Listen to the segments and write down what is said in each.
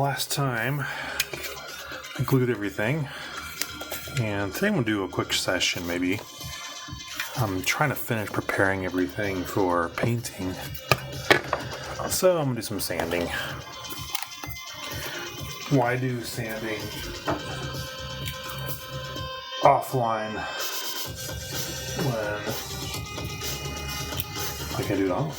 last time I glued everything, and today I'm going to do a quick session maybe. I'm trying to finish preparing everything for painting, so I'm going to do some sanding. Why do sanding offline when I can do it online?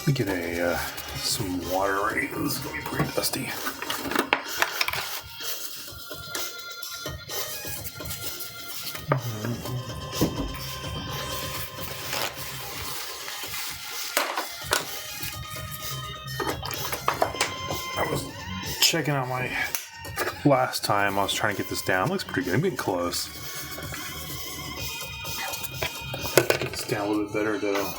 Let me get some water ready. This is going to be pretty dusty. I was checking out my last time. I was trying to get this down. It looks pretty good. I'm getting close. Get this down a little bit better though.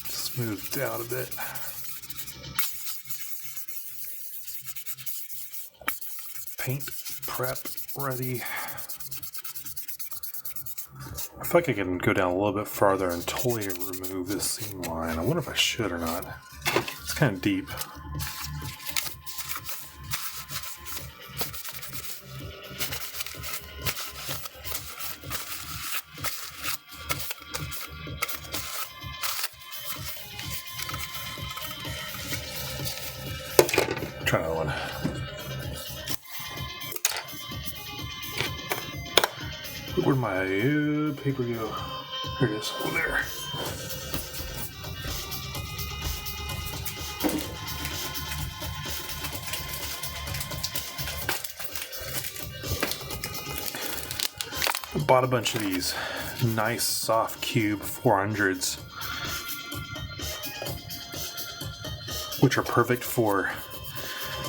Smoothed out a bit. Paint prep ready. I feel like I can go down a little bit farther and totally remove this seam line. I wonder if I should or not. It's kind of deep. Try another one. Where'd my paper go? Here it is. Over there. I bought a bunch of these nice soft cube 400s, which are perfect for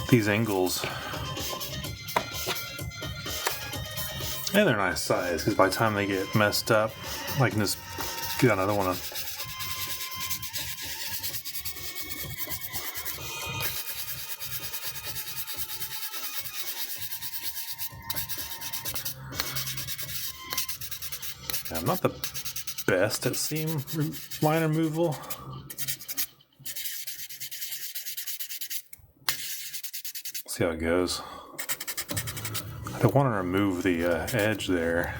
these angles. And they're nice size, because by the time they get messed up, I can just get another one. I'm not the best at seam line removal. See how it goes. I want to remove the edge there.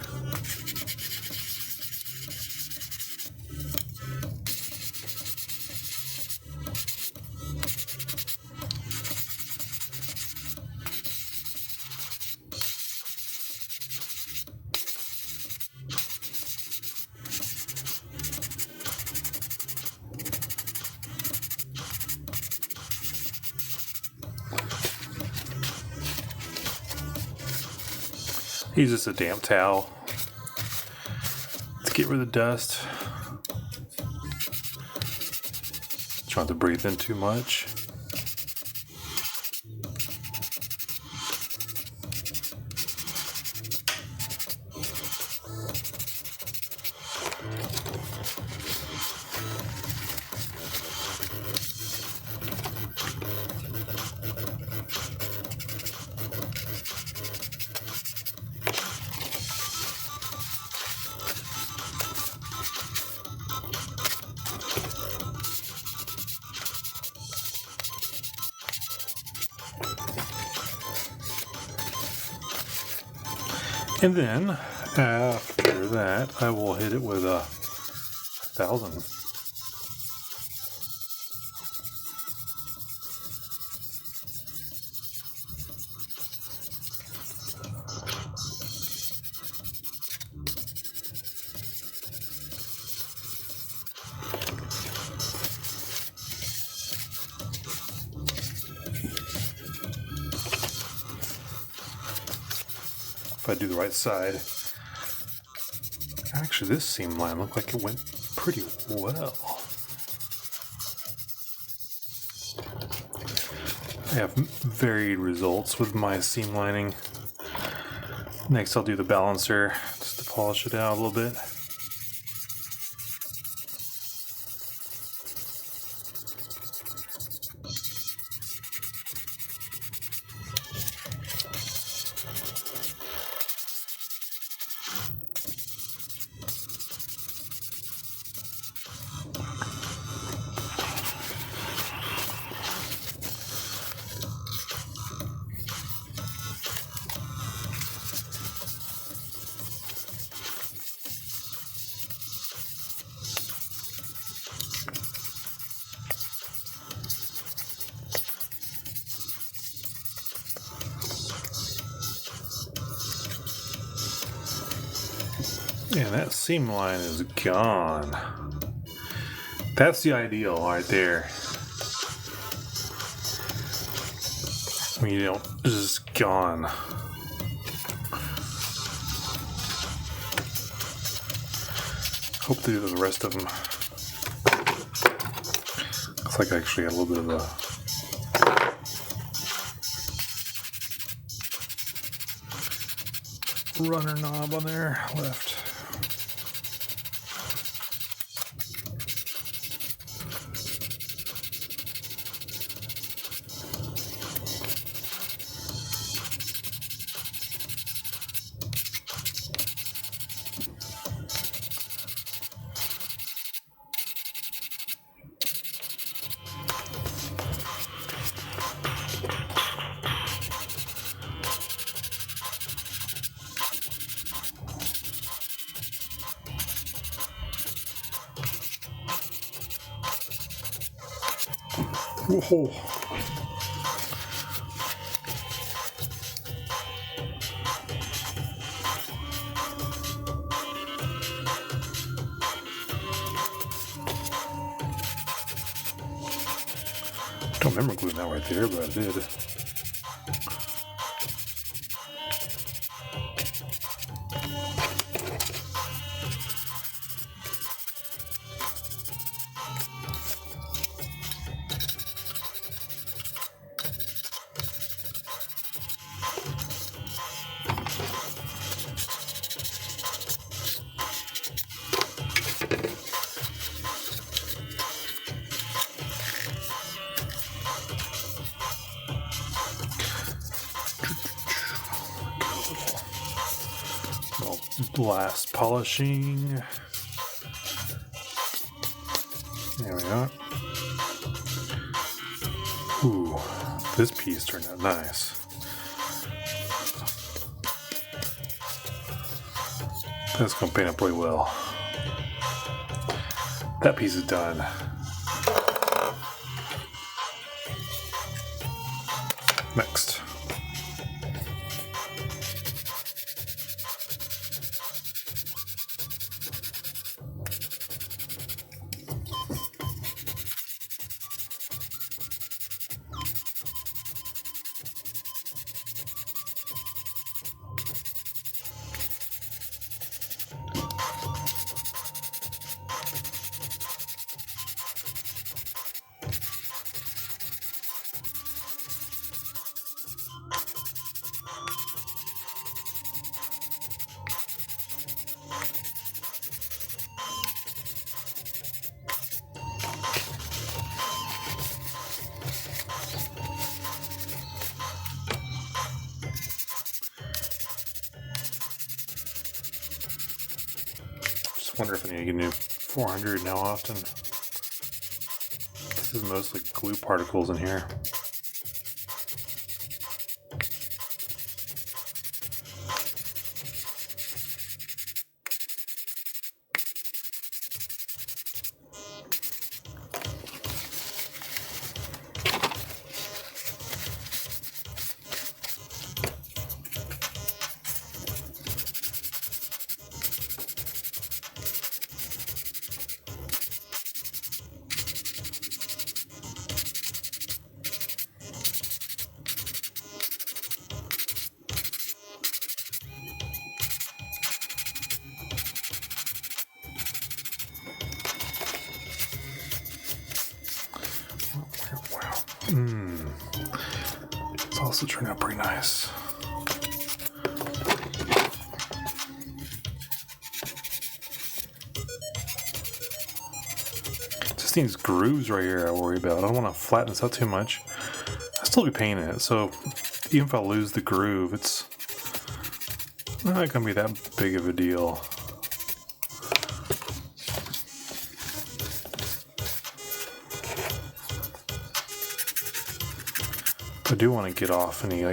Use just a damp towel to get rid of the dust. Try not to breathe in too much. And then, after that, I will hit it with a 1000. If I do the right side. Actually, this seam line looked like it went pretty well. I have varied results with my seam lining. Next, I'll do the balancer just to polish it out a little bit. And that seam line is gone. That's the ideal right there. You know, just gone. Hope to do the rest of them. Looks like I actually had a little bit of a runner knob on there left. Whoa. Don't remember gluing that right there, but I did. Last polishing. There we go. Ooh, this piece turned out nice. That's gonna paint up really well. That piece is done. Next. Wonder if I need to get a new 400 now often. This is mostly glue particles in here. It's also turned out pretty nice. Just these grooves right here I worry about. I don't want to flatten this out too much. I'll still be painting it, so even if I lose the groove, it's not going to be that big of a deal. I do want to get off any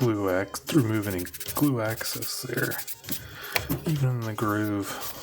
remove any glue access there, even in the groove.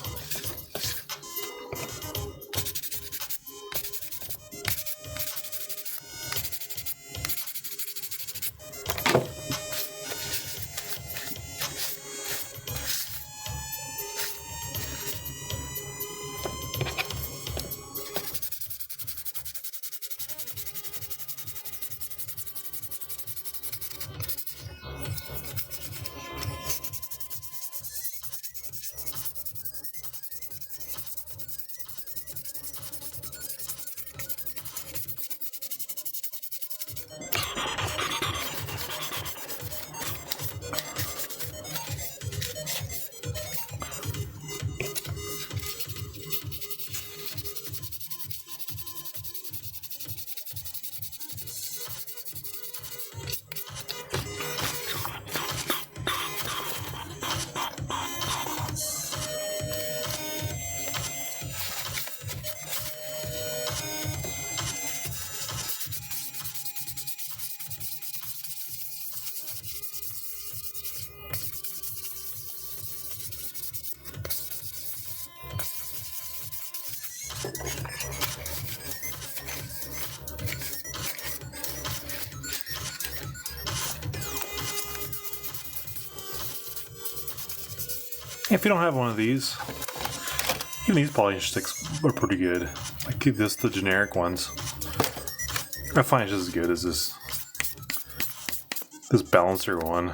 If you don't have one of these, even these polish sticks are pretty good. I keep this the generic ones. I find it's just as good as this balancer one.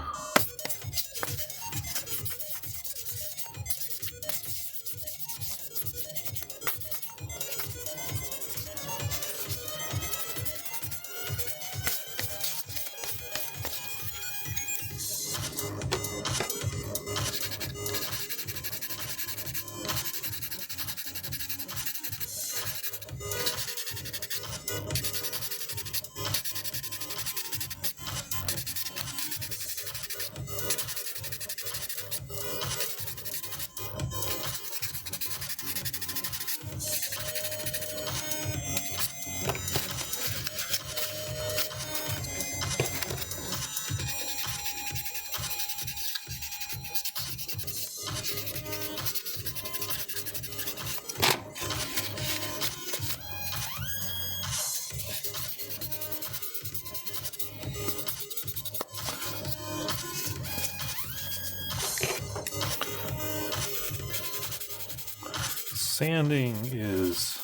Sanding is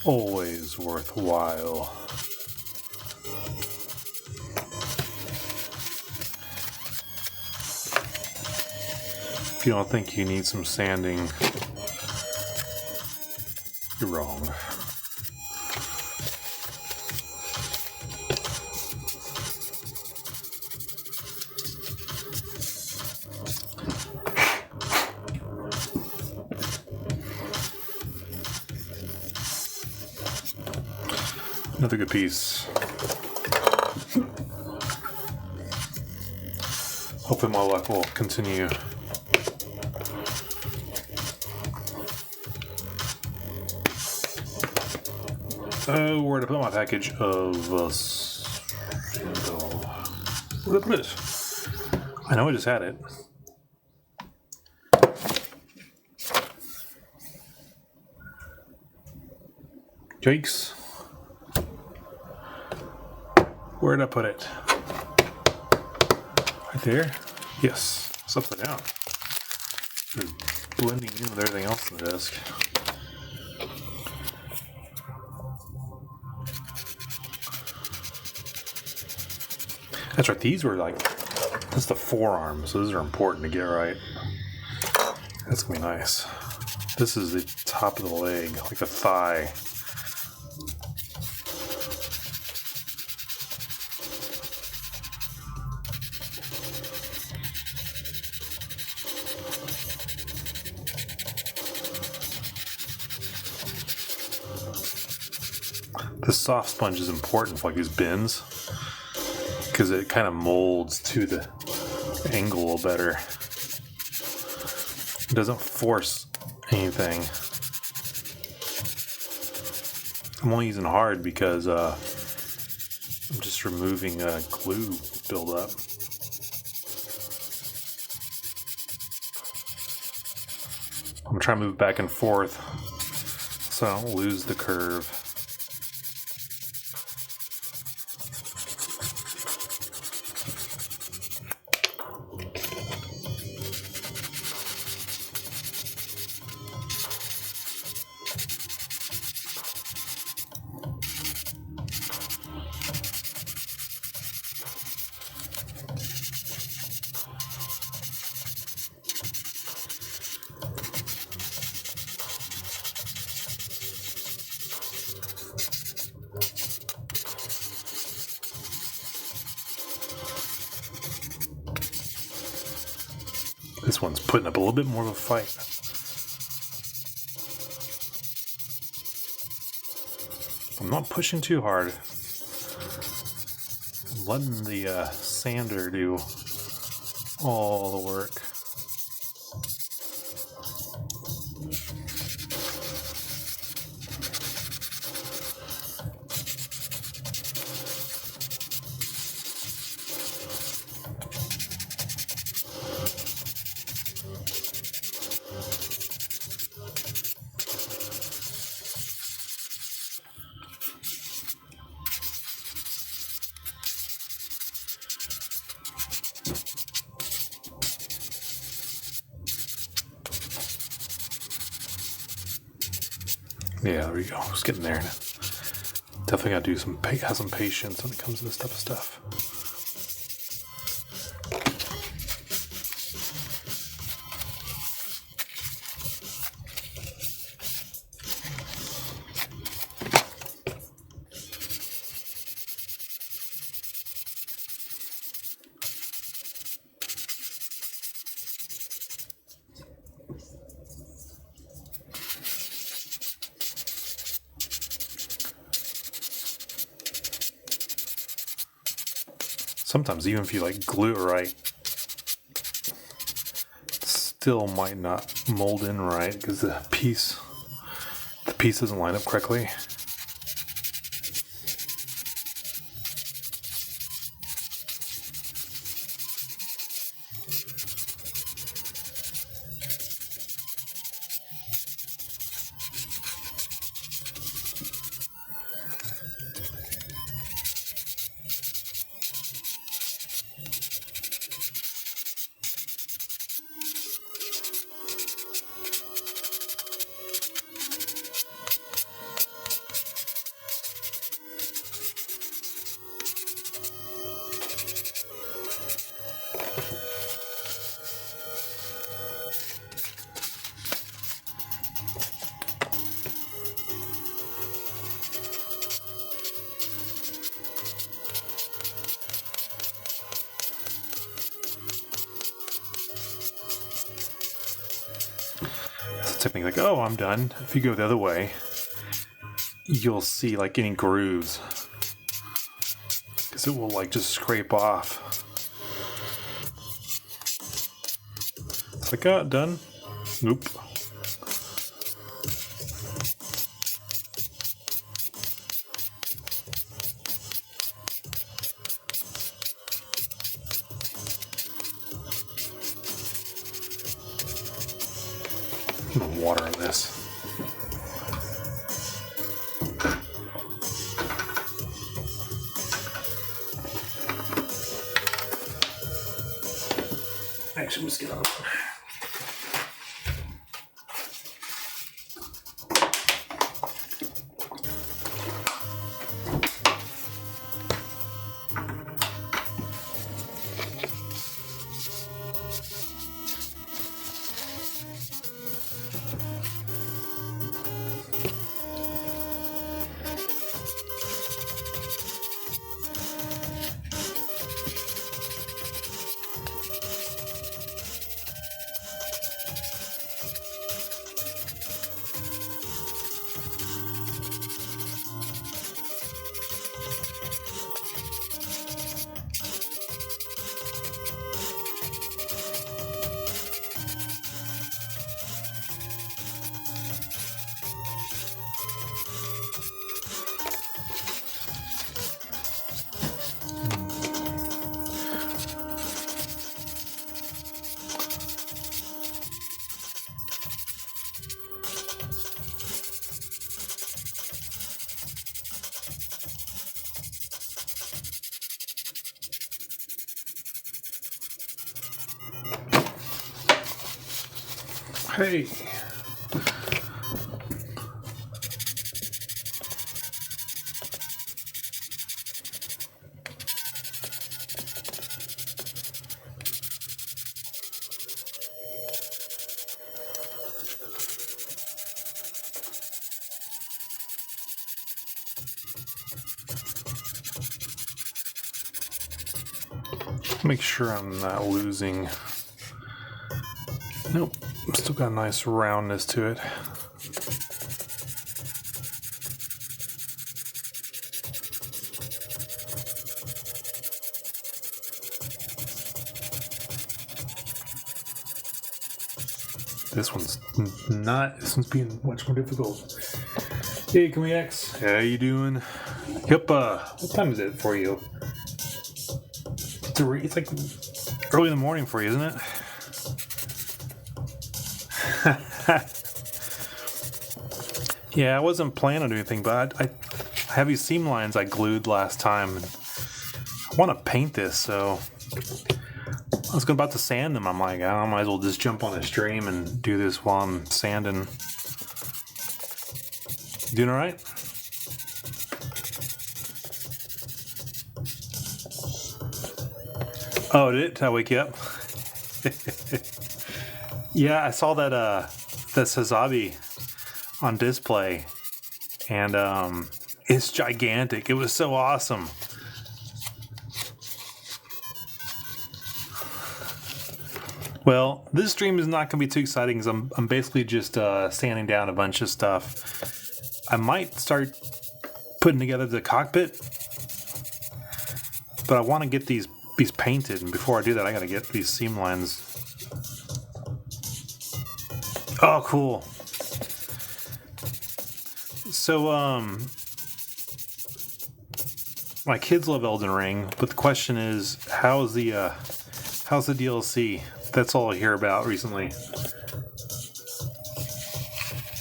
always worthwhile. If you don't think you need some sanding, you're wrong. Another good piece. Hopefully my luck will continue. Oh, where did I put my package of where did I put it? I know I just had it. Yikes. Where did I put it? Right there? Yes. It's upside down. It's blending in with everything else on the desk. That's right. These were like, that's the forearm, so those are important to get right. That's gonna be nice. This is the top of the leg, like the thigh. The soft sponge is important for like these bins because it kind of molds to the angle a little better. It doesn't force anything. I'm only using hard because I'm just removing glue buildup. I'm trying to move back and forth so I don't lose the curve. This one's putting up a little bit more of a fight. I'm not pushing too hard. I'm letting the sander do all the work. Yeah, there we go. Just getting there. Definitely gotta do have some patience when it comes to this type of stuff. Sometimes even if you like glue it right, it still might not mold in right because the piece doesn't line up correctly. Technically, like, oh, I'm done. If you go the other way, you'll see like any grooves because it will like just scrape off. It's like, oh, done. Nope. I'm gonna water this. Actually, let's get on. Hey. Make sure I'm not losing. Nope, still got a nice roundness to it. This one's being much more difficult. Hey, X, how you doing? Yep, what time is it for you? 3, it's like early in the morning for you, isn't it? Yeah, I wasn't planning on doing anything, but I have these seam lines I glued last time. And I want to paint this, so I was about to sand them. I'm like, I might as well just jump on a stream and do this while I'm sanding. Doing all right? Oh, did I wake you up? Yeah, I saw that that Sazabi on display, and it's gigantic. It was so awesome. Well, this stream is not going to be too exciting because I'm basically just sanding down a bunch of stuff. I might start putting together the cockpit, but I want to get these painted, and before I do that, I got to get these seam lines. Oh, cool. So, my kids love Elden Ring, but the question is, how's the DLC? That's all I hear about recently.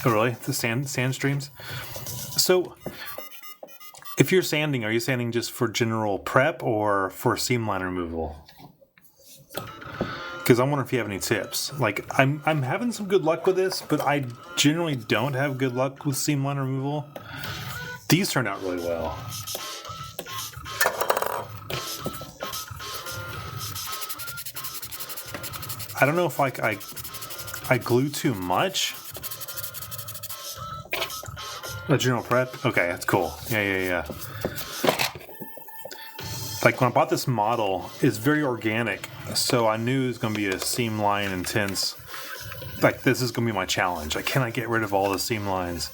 Oh, really? The sand streams? So, if you're sanding, are you sanding just for general prep or for seam line removal? Because I wonder if you have any tips. Like, I'm having some good luck with this, but I generally don't have good luck with seam line removal. These turned out really well. I don't know if like I glue too much. A general prep? Okay, that's cool. Yeah. Like when I bought this model, it's very organic, so I knew it was going to be a seam line intense. Like this is going to be my challenge. Like, can I get rid of all the seam lines?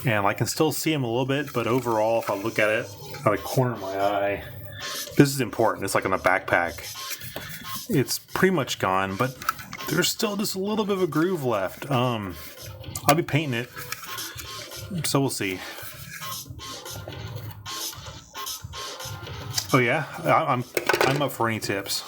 And I can still see them a little bit, but overall, if I look at it out of the corner of my eye, this is important. It's like on a backpack. It's pretty much gone, but there's still just a little bit of a groove left. I'll be painting it, so we'll see. Oh yeah, I'm up for any tips.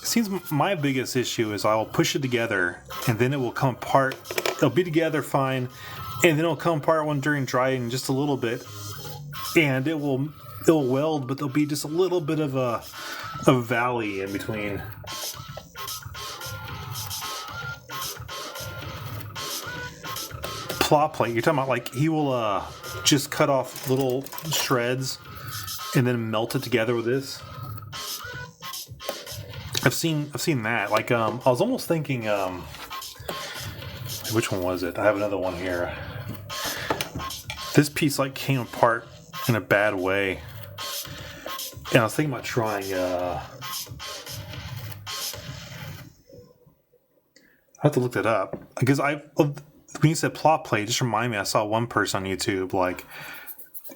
It seems my biggest issue is I will push it together and then it will come apart. It'll be together fine, and then it'll come apart during drying just a little bit. And it'll weld, but there'll be just a little bit of a valley in between. Plot plate. You're talking about like he will just cut off little shreds and then melt it together with this. I've seen that. Like I was almost thinking which one was it? I have another one here. This piece like came apart in a bad way, and I was thinking about trying I have to look that up because when you said plot plate, just remind me, I saw one person on YouTube like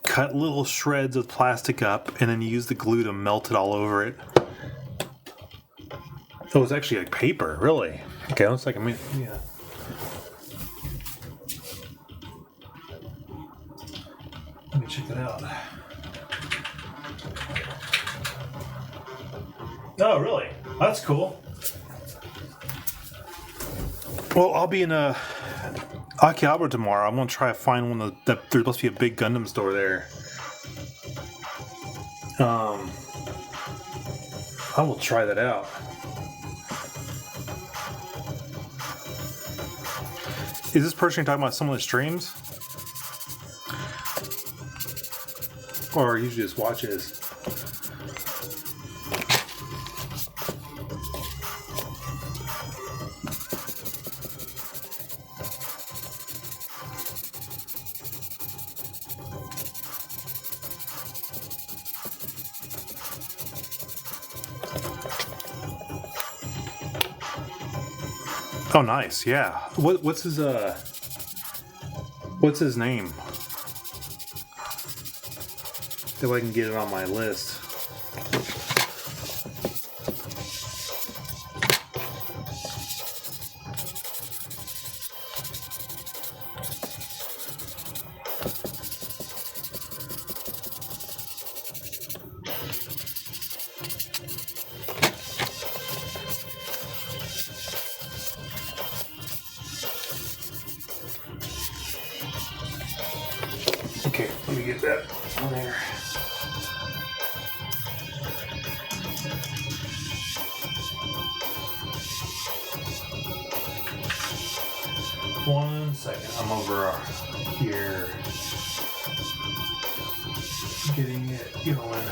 cut little shreds of plastic up and then use the glue to melt it all over it. Oh, it's actually like paper, really? Okay, looks like yeah. Let me check that out. Oh, really? That's cool. Well, I'll be in Akihabara tomorrow. I'm going to try to find one there's supposed to be a big Gundam store there. I will try that out. Is this person talking about some of the streams? Or usually just watches? Oh, nice. Yeah. What's his name? That way I can get it on my list. Okay, let me get that on there. 1 second. I'm over here getting it going.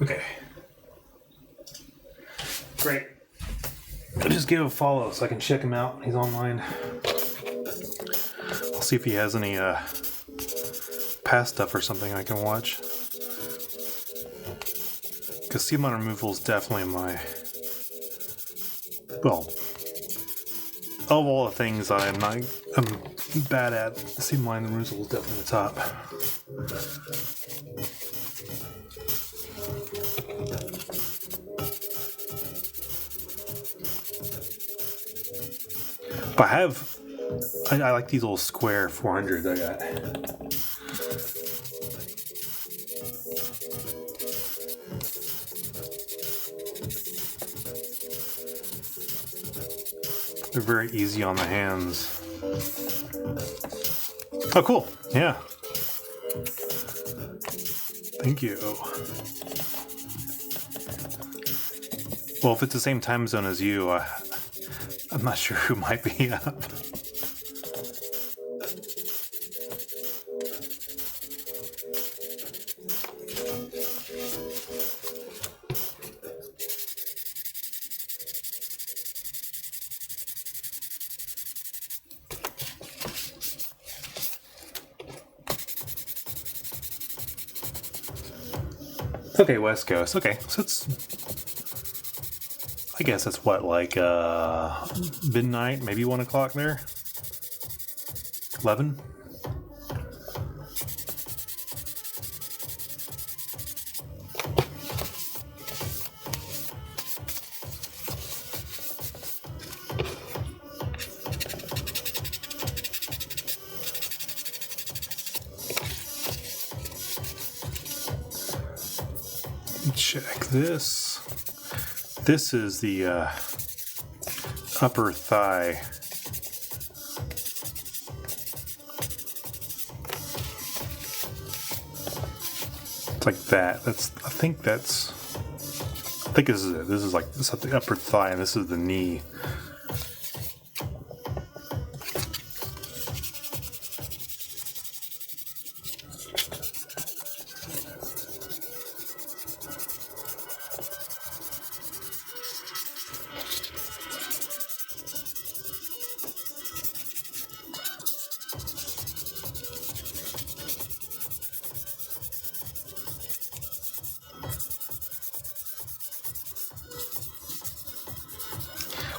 Okay. Great. I'll just give him a follow so I can check him out when he's online. I'll see if he has any past stuff or something I can watch. Because seamline removal is definitely my... Well, of all the things I'm bad at, seamline removal is definitely the top. But I like these little square 400s I got. They're very easy on the hands. Oh, cool. Yeah. Thank you. Well, if it's the same time zone as you, I'm not sure who might be up. Okay, West Coast. Okay, so it's... I guess it's what, like midnight, maybe 1 o'clock there? 11? Check this. This is the upper thigh. It's like that. I think this is it. This is the upper thigh, and this is the knee.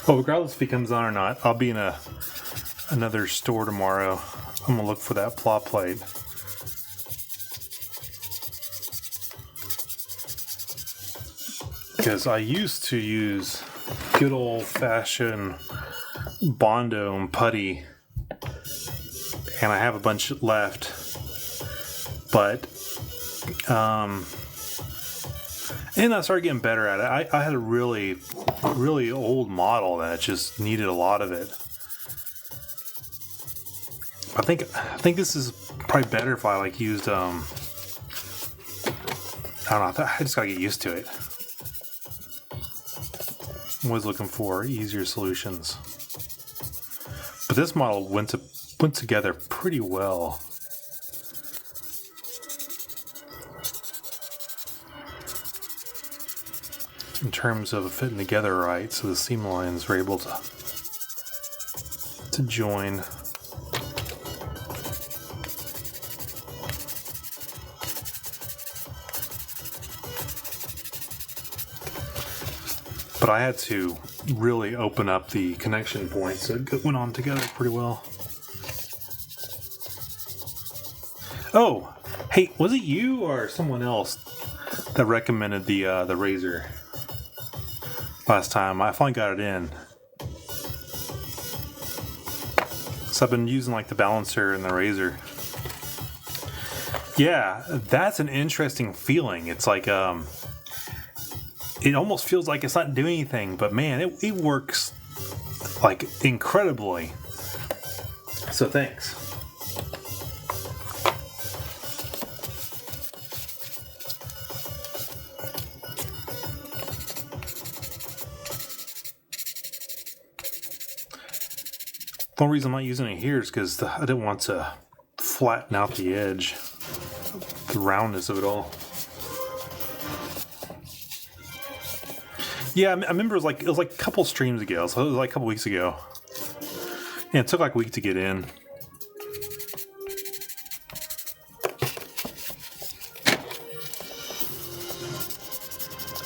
Well, regardless if he comes on or not, I'll be in another store tomorrow. I'm gonna look for that plot plate. Because I used to use good old-fashioned Bondo and putty, and I have a bunch left. But and I started getting better at it. I had a really old model that just needed a lot of it. I think this is probably better if I used I don't know. I just gotta get used to it. I'm always looking for easier solutions. But this model went together pretty well. In terms of fitting together right, so the seam lines were able to join. But I had to really open up the connection points, so it went on together pretty well. Oh, hey, was it you or someone else that recommended the razor last time? I finally got it in. So I've been using the balancer and the razor. Yeah, that's an interesting feeling. It's like it almost feels like it's not doing anything, but man, it works like incredibly. So thanks. The only reason I'm not using it here is because I didn't want to flatten out the edge, the roundness of it all. Yeah, I remember it was like a couple streams ago, so it was like a couple weeks ago. Yeah, it took like a week to get in.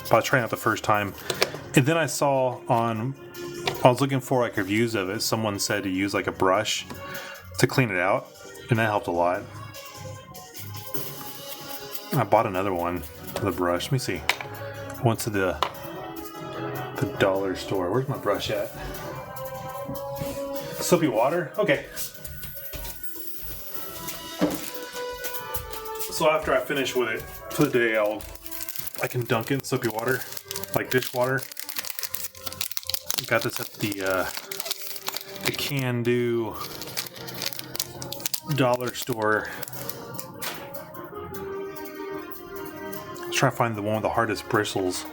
But I tried out the first time, and then I was looking for like reviews of it. Someone said to use like a brush to clean it out, and that helped a lot. I bought another one for the brush. Let me see. I went to the dollar store. Where's my brush at? Soapy water? Okay. So after I finish with it for the day, I can dunk it in soapy water, like dishwater. Got this at the Can Do dollar store. I was trying to find the one with the hardest bristles.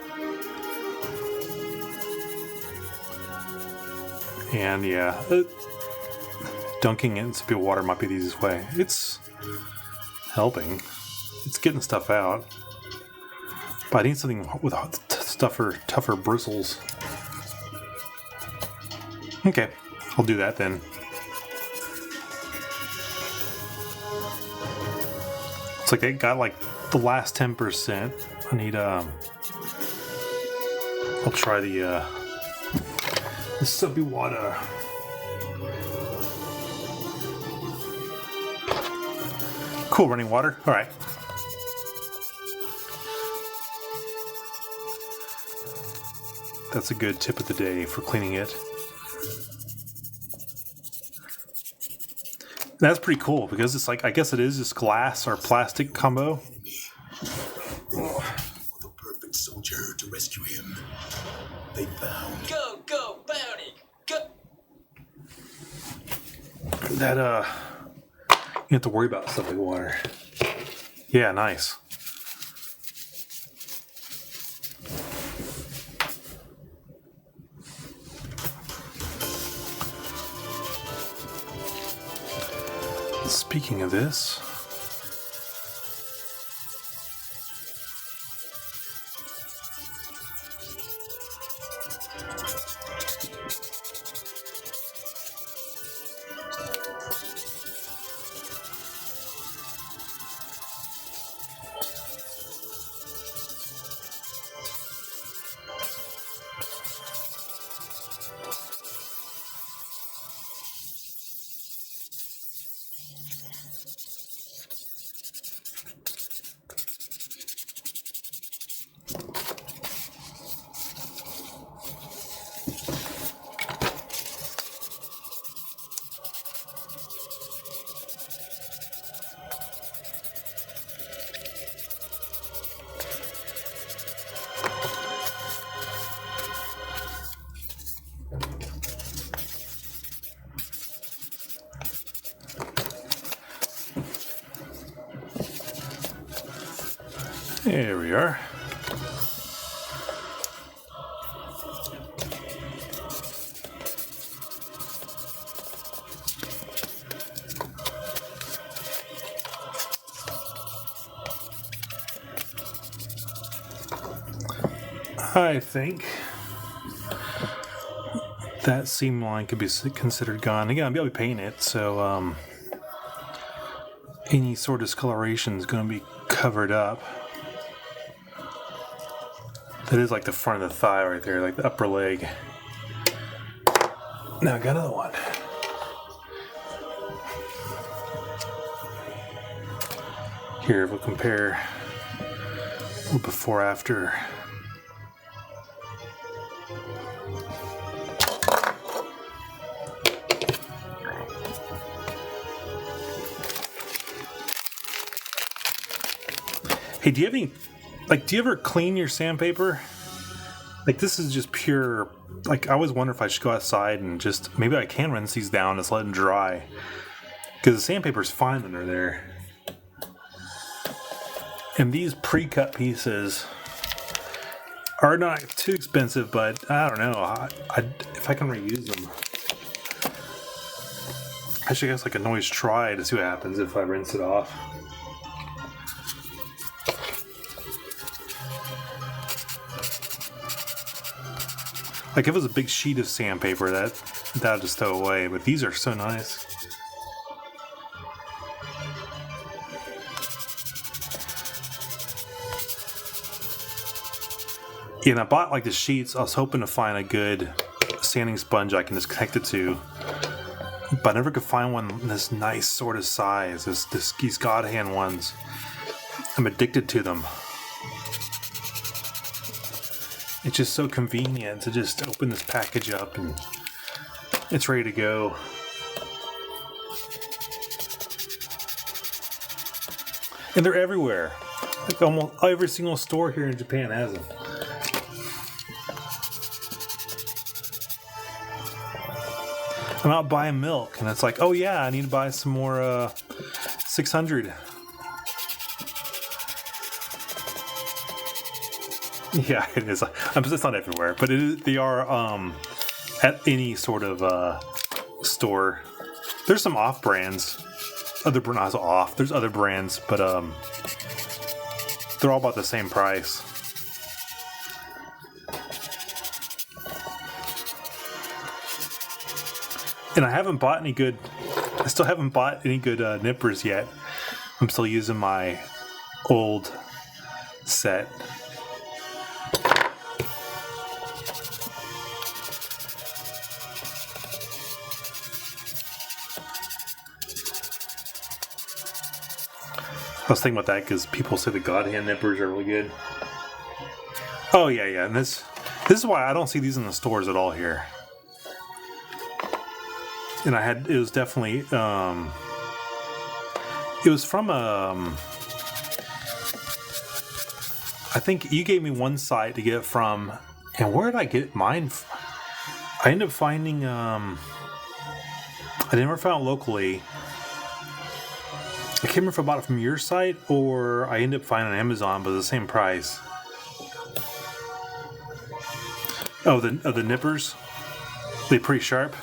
And yeah, dunking it in soapy water might be the easiest way. It's helping. It's getting stuff out. But I need something with tougher bristles. Okay, I'll do that then. It's like it got like the last 10%. I need I'll try the soapy water. Cool, running water. All right. That's a good tip of the day for cleaning it. That's pretty cool because it's like, I guess it is just glass or plastic combo. The perfect soldier to rescue him. They found. Go, bounty! Go! That, you have to worry about stuff like water. Yeah, nice. Speaking of this, there we are. I think that seam line could be considered gone. Again, I'll be able to paint it, so any sort of discoloration is going to be covered up. That is like the front of the thigh right there, like the upper leg. Now I got another one. Here, we'll compare before after. Hey, do you have any, do you ever clean your sandpaper? Like, this is just pure... Like, I always wonder if I should go outside and just... Maybe I can rinse these down and just let them dry. Because the sandpaper's fine under there. And these pre-cut pieces are not too expensive, but I don't know. If I can reuse them. I should guess I can always try to see what happens if I rinse it off. Like, if it was a big sheet of sandpaper, that I'd just throw away. But these are so nice. Yeah, and I bought like the sheets. I was hoping to find a good sanding sponge I can just connect it to. But I never could find one this nice sort of size. These God hand ones. I'm addicted to them. It's just so convenient to just open this package up and it's ready to go. And they're everywhere. Like almost every single store here in Japan has them. I'm out buying milk and it's like, oh yeah, I need to buy some more 600. Yeah, it is. It's not everywhere, but they are at any sort of store. There's some off brands. Not off. There's other brands, but they're all about the same price. And I still haven't bought any good nippers yet. I'm still using my old set. I was thinking about that because people say the God hand nippers are really good. Oh yeah, and this is why I don't see these in the stores at all here. And it was definitely it was from I think you gave me one site to get it from, and where did I get mine from? I ended up finding I never found it locally. I can't remember if I bought it from your site or I ended up finding it on Amazon, but it's the same price. Oh, the nippers? They're pretty sharp.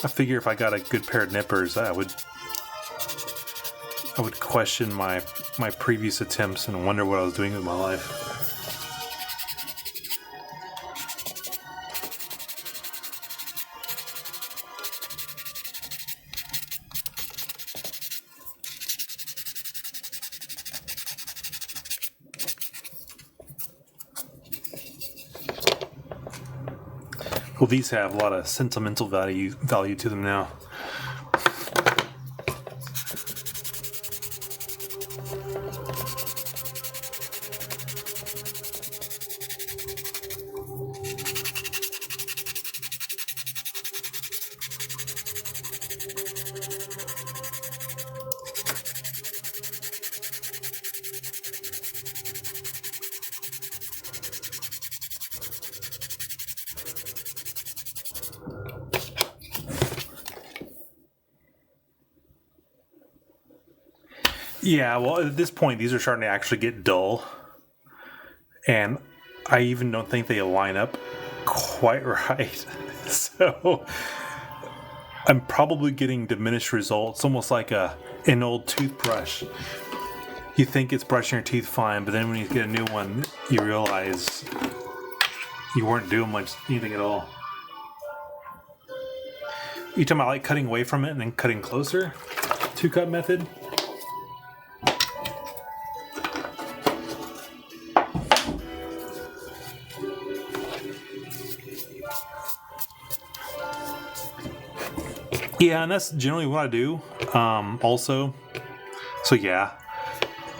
I figure if I got a good pair of nippers, I would question my previous attempts and wonder what I was doing with my life. Well, these have a lot of sentimental value to them now. Yeah, well, at this point, these are starting to actually get dull. And I even don't think they line up quite right. So I'm probably getting diminished results, almost like an old toothbrush. You think it's brushing your teeth fine, but then when you get a new one, you realize you weren't doing anything at all. You talking about like cutting away from it and then cutting closer? Two-cut method? Yeah, and that's generally what I do. Also, so yeah,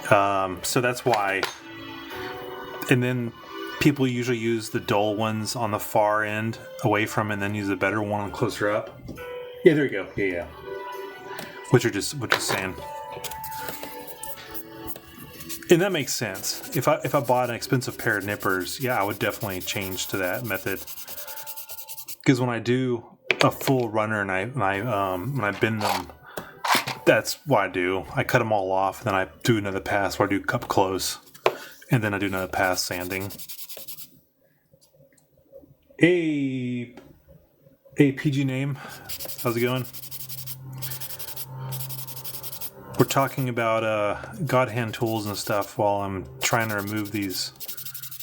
so that's why. And then people usually use the dull ones on the far end away from it and then use the better one closer up. Yeah, there you go. Yeah. What you're just saying. And that makes sense. If I bought an expensive pair of nippers, yeah, I would definitely change to that method. Because when I do a full runner and when I bend them, that's what I do. I cut them all off, and then I do another pass where I do up close, and then I do another pass sanding. Hey, PG name, how's it going? We're talking about God hand tools and stuff while I'm trying to remove these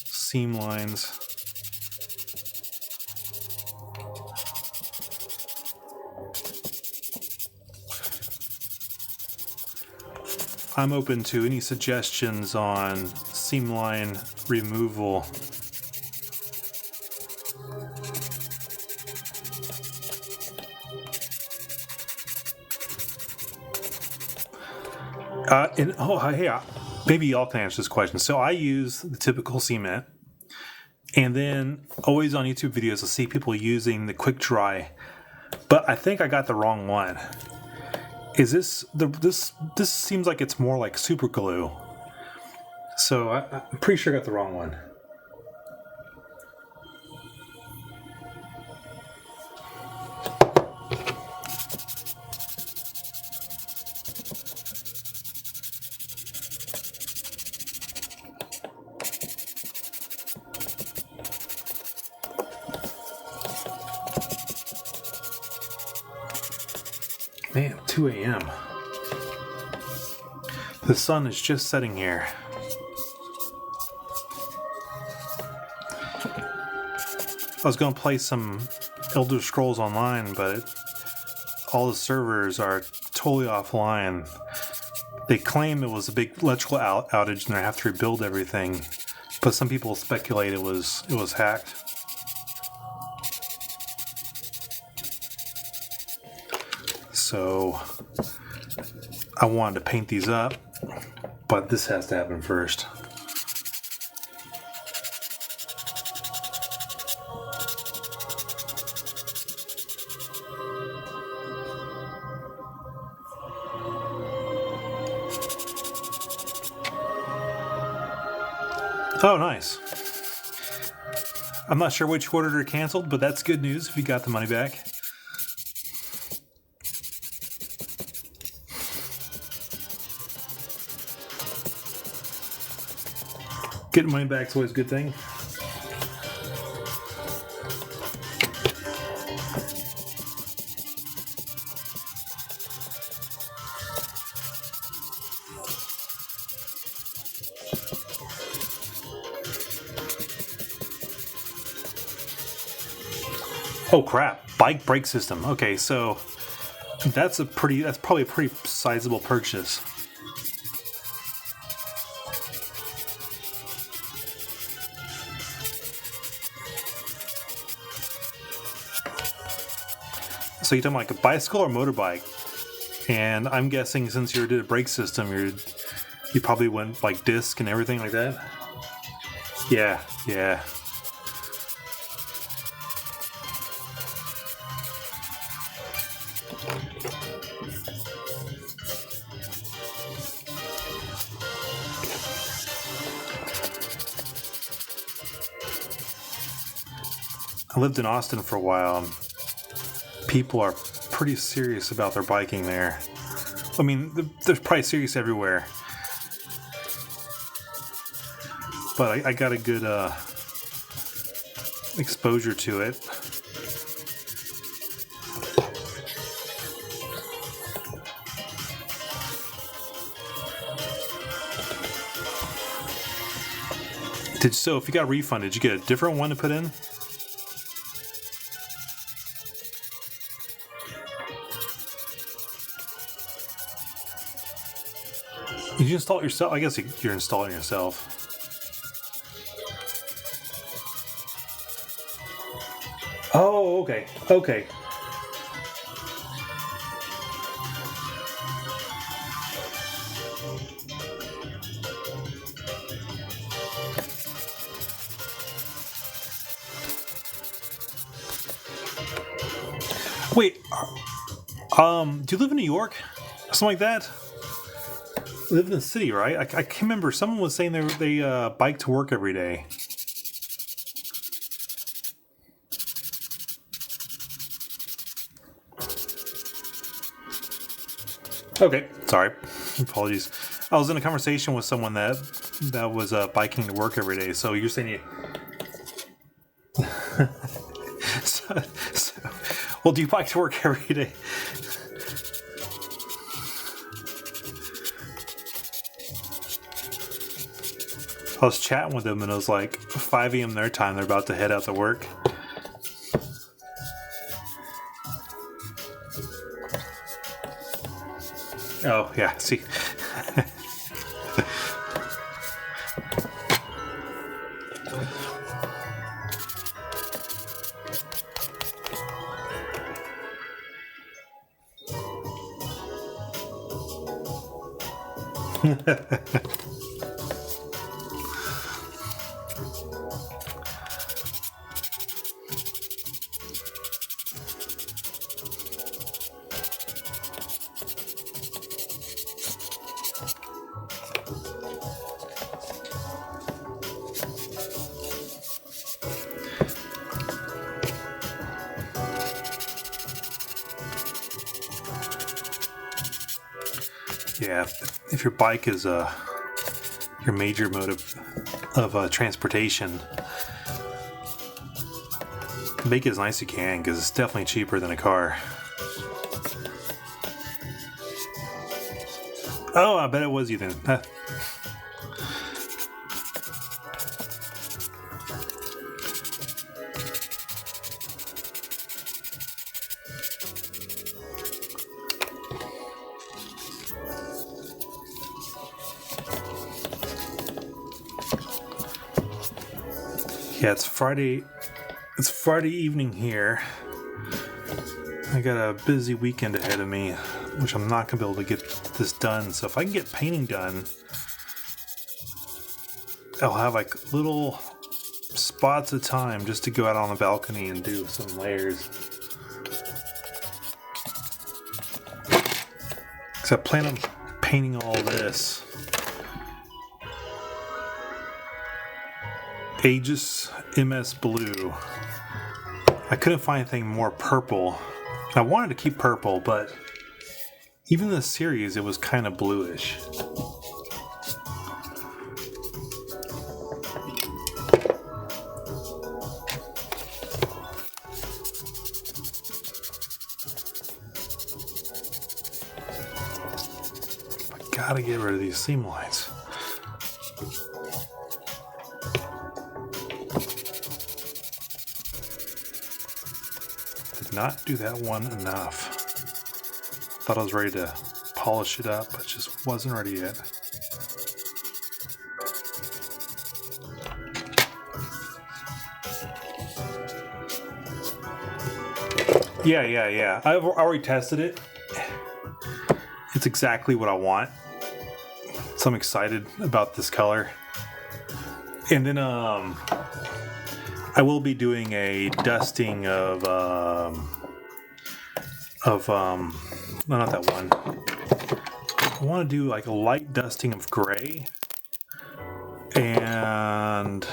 seam lines. I'm open to any suggestions on seam line removal. Maybe y'all can answer this question. So I use the typical cement, and then always on YouTube videos I see people using the quick dry, but I think I got the wrong one. Is this seems like it's more like super glue, so I'm pretty sure I got the wrong one. Man, 2 a.m. The sun is just setting here. I was going to play some Elder Scrolls Online, but all the servers are totally offline. They claim it was a big electrical outage and they have to rebuild everything, but some people speculate it was hacked. So I wanted to paint these up, but this has to happen first. Oh, nice. I'm not sure which order are canceled, but that's good news if you got the money back. Getting money back is always a good thing. Oh crap, bike brake system. Okay, so that's probably a pretty sizable purchase. So you're talking like a bicycle or motorbike? And I'm guessing since you did a brake system, you probably went like disc and everything like that? Yeah. I lived in Austin for a while. People are pretty serious about their biking there. I mean, they're probably serious everywhere. But I got a good exposure to it. So if you got refunded, did you get a different one to put in? Did you install it yourself? I guess you're installing it yourself. Oh, okay. Wait, do you live in New York? Something like that? You live in the city, right? I can't remember. Someone was saying they bike to work every day. Okay, sorry. Apologies. I was in a conversation with someone that was biking to work every day. So you're saying you... well, do you bike to work every day? I was chatting with them and it was like 5 a.m. their time. They're about to head out to work. Oh, yeah, see. Yeah, if your bike is your major mode of transportation, make it as nice as you can because it's definitely cheaper than a car. Oh, I bet it was you then. Yeah, it's Friday. It's Friday evening here. I got a busy weekend ahead of me, which I'm not gonna be able to get this done. So if I can get painting done, I'll have like little spots of time just to go out on the balcony and do some layers. Because I plan on painting all this. Aegis MS Blue. I couldn't find anything more purple. I wanted to keep purple, but even in the series, it was kind of bluish. I gotta get rid of these seam lines. Not do that one enough. Thought I was ready to polish it up, but just wasn't ready yet. Yeah. I've already tested it. It's exactly what I want. So I'm excited about this color. And then I will be doing a dusting of no, not that one. I want to do like a light dusting of gray and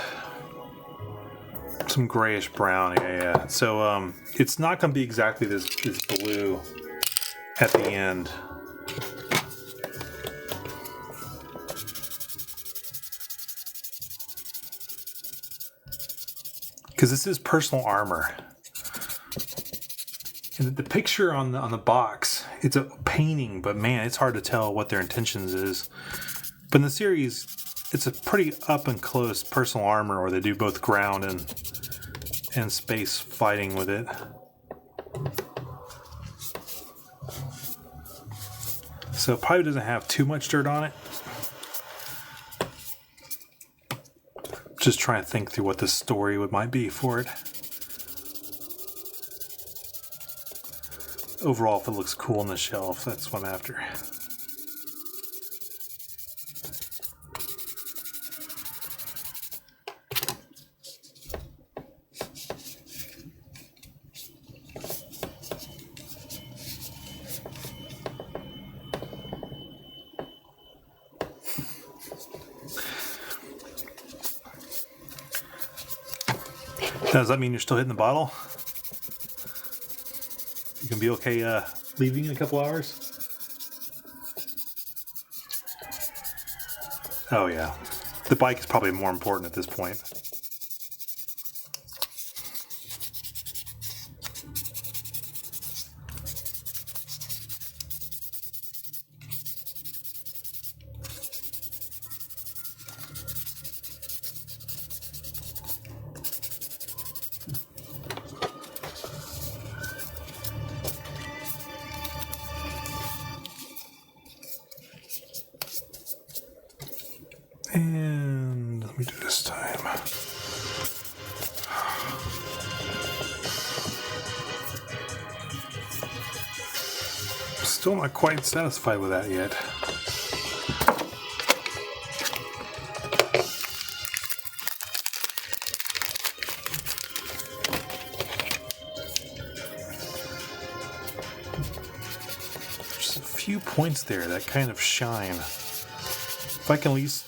some grayish brown. Yeah. So it's not going to be exactly this blue at the end. Because this is personal armor. And the picture on the box, it's a painting, but man, it's hard to tell what their intentions is. But in the series, it's a pretty up and close personal armor where they do both ground and space fighting with it. So it probably doesn't have too much dirt on it. Just trying to think through what the story might be for it. Overall, if it looks cool on the shelf, that's what I'm after. Does that mean you're still hitting the bottle? You can be okay leaving in a couple hours? Oh yeah. The bike is probably more important at this point. And let me do this time. Still not quite satisfied with that yet. Just a few points there that kind of shine. If I can at least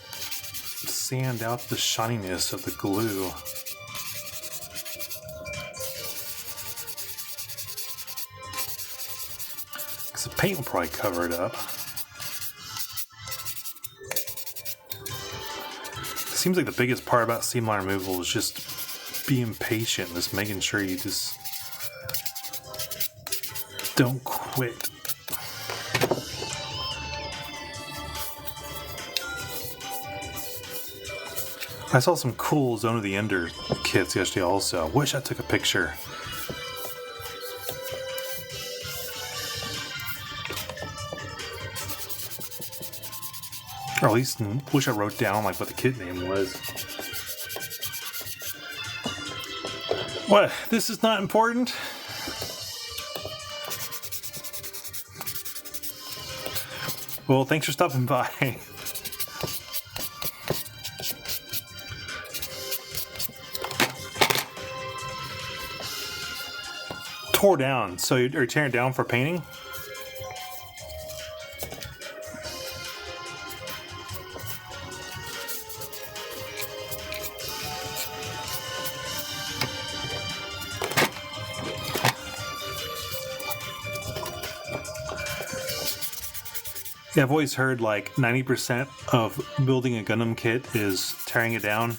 sand out the shininess of the glue. Because the paint will probably cover it up. It seems like the biggest part about seam line removal is just being patient, just making sure you just don't quit. I saw some cool Zone of the Ender kits yesterday also. Wish I took a picture. Or at least wish I wrote down like what the kit name was. What? This is not important? Well, thanks for stopping by. Tore down. So you're tearing it down for painting? Yeah, I've always heard like 90% of building a Gundam kit is tearing it down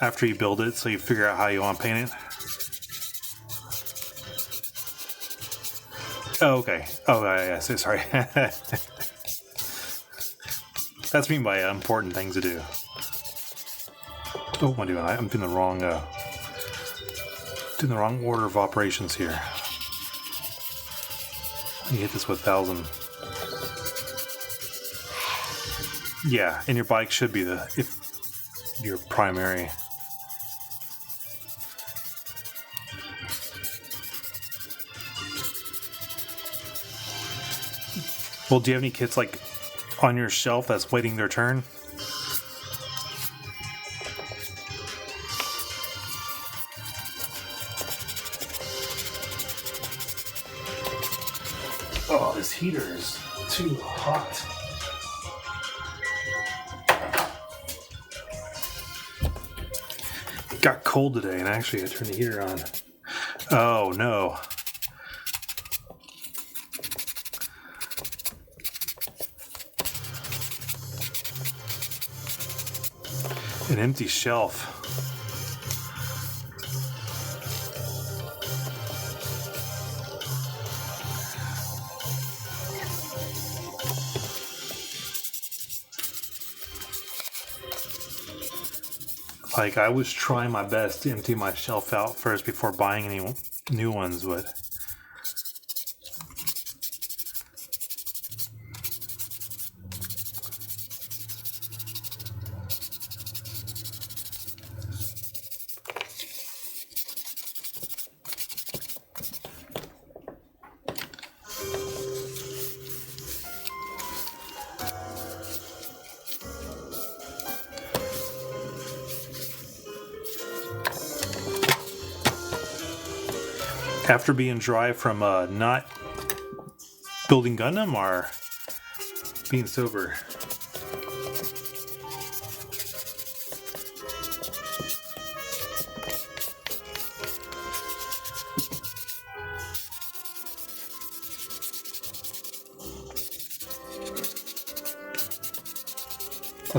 after you build it, so you figure out how you want to paint it. Oh, okay. Oh, yeah, sorry. That's mean by important things to do. Oh, what am I doing? I'm doing the wrong order of operations here. You hit this with 1,000. Yeah, and your bike should be your primary. Well, do you have any kits like on your shelf that's waiting their turn? Oh, this heater is too hot. It got cold today, and actually I turned the heater on. Oh no. An empty shelf. Like, I was trying my best to empty my shelf out first before buying any new ones, but after being dry from not building Gundam or being sober?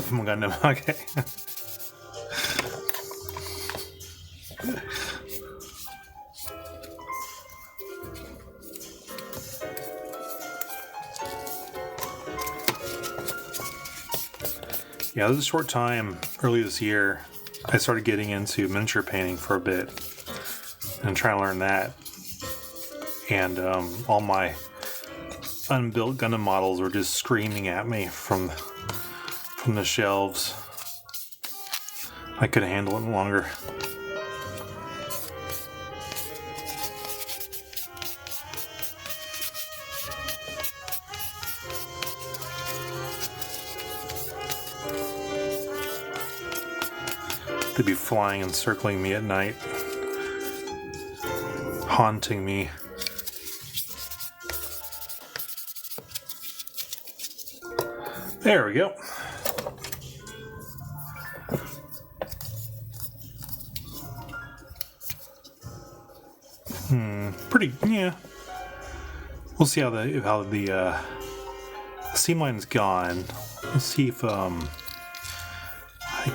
from Gundam. Okay. Yeah, this is a short time. Early this year, I started getting into miniature painting for a bit and trying to learn that. And all my unbuilt Gundam models were just screaming at me from the shelves. I couldn't handle it longer. They'd be flying and circling me at night, haunting me. There we go. Pretty, yeah. We'll see how the seamline's gone. Let's see if I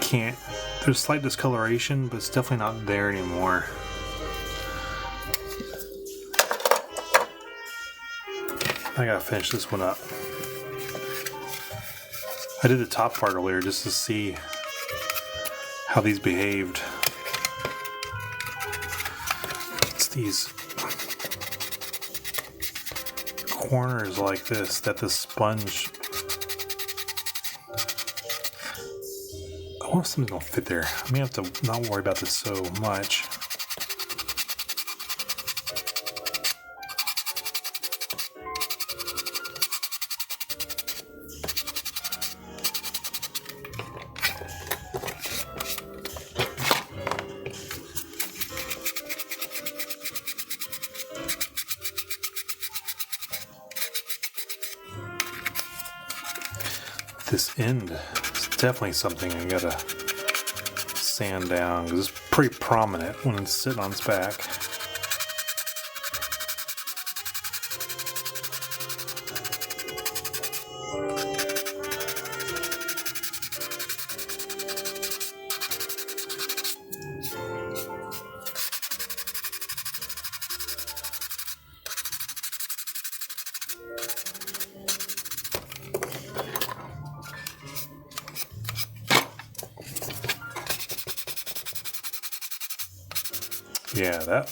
can't. There's slight discoloration, but it's definitely not there anymore. I gotta finish this one up. I did the top part earlier just to see how these behaved. It's these corners like this that the sponge. I wonder if something's gonna fit there. I may have to not worry about this so much. This end is definitely something I gotta sand down because it's pretty prominent when it's sitting on its back. Yeah, that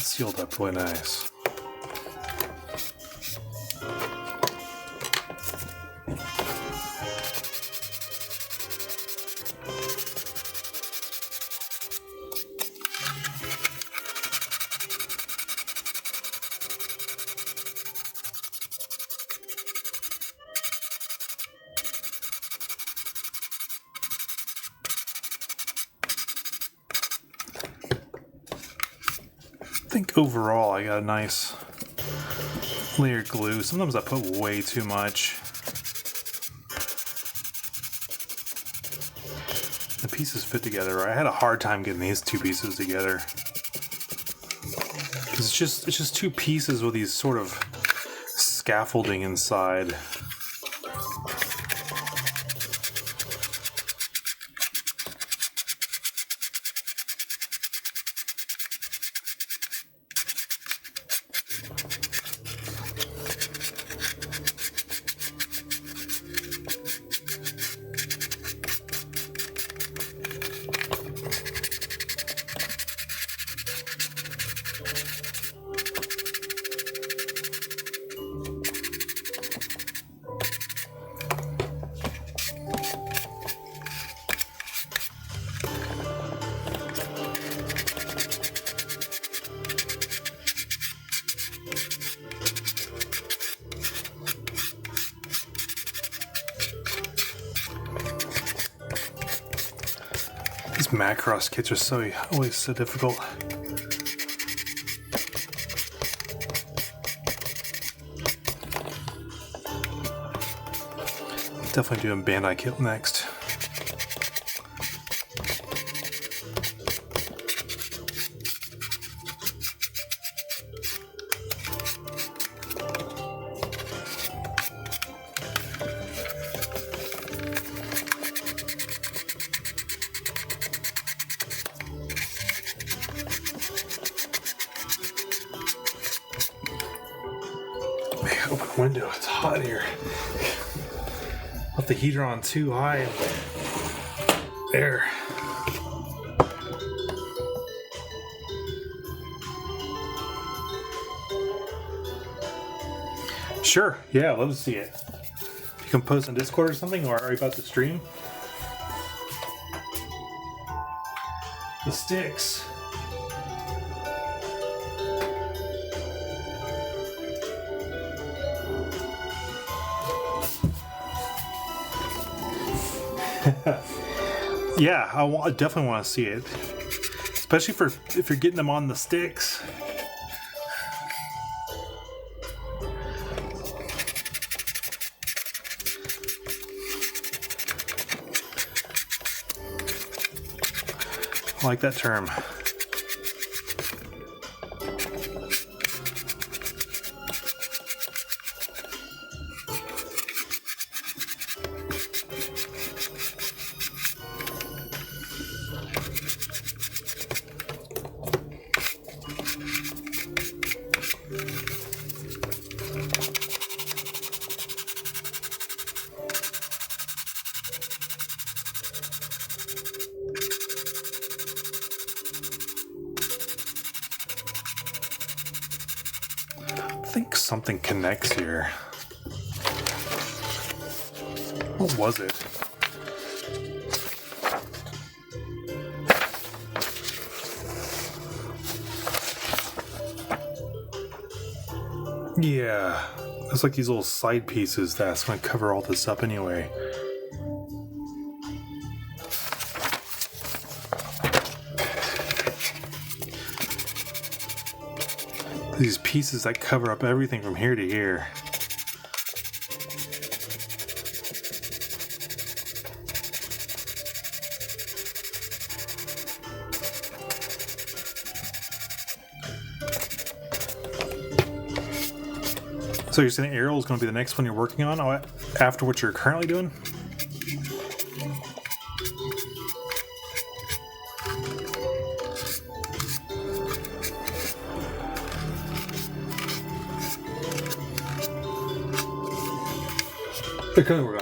sealed up really nice. I think overall I got a nice layered glue. Sometimes I put way too much. The pieces fit together. I had a hard time getting these two pieces together. It's just two pieces with these sort of scaffolding inside. These Macross kits are always so difficult. Definitely doing Bandai kit next. Open the window, it's hot in here. Left the heater on too high. There. Sure, yeah, I'd love to see it. You can post on Discord or something, or are you about to stream? The sticks. Yeah, I definitely want to see it, especially if you're getting them on the sticks. I like that term. I think something connects here. What was it? Yeah, it's like these little side pieces that's going to cover all this up anyway. These pieces that cover up everything from here to here. So you're saying Aerial is going to be the next one you're working on after what you're currently doing?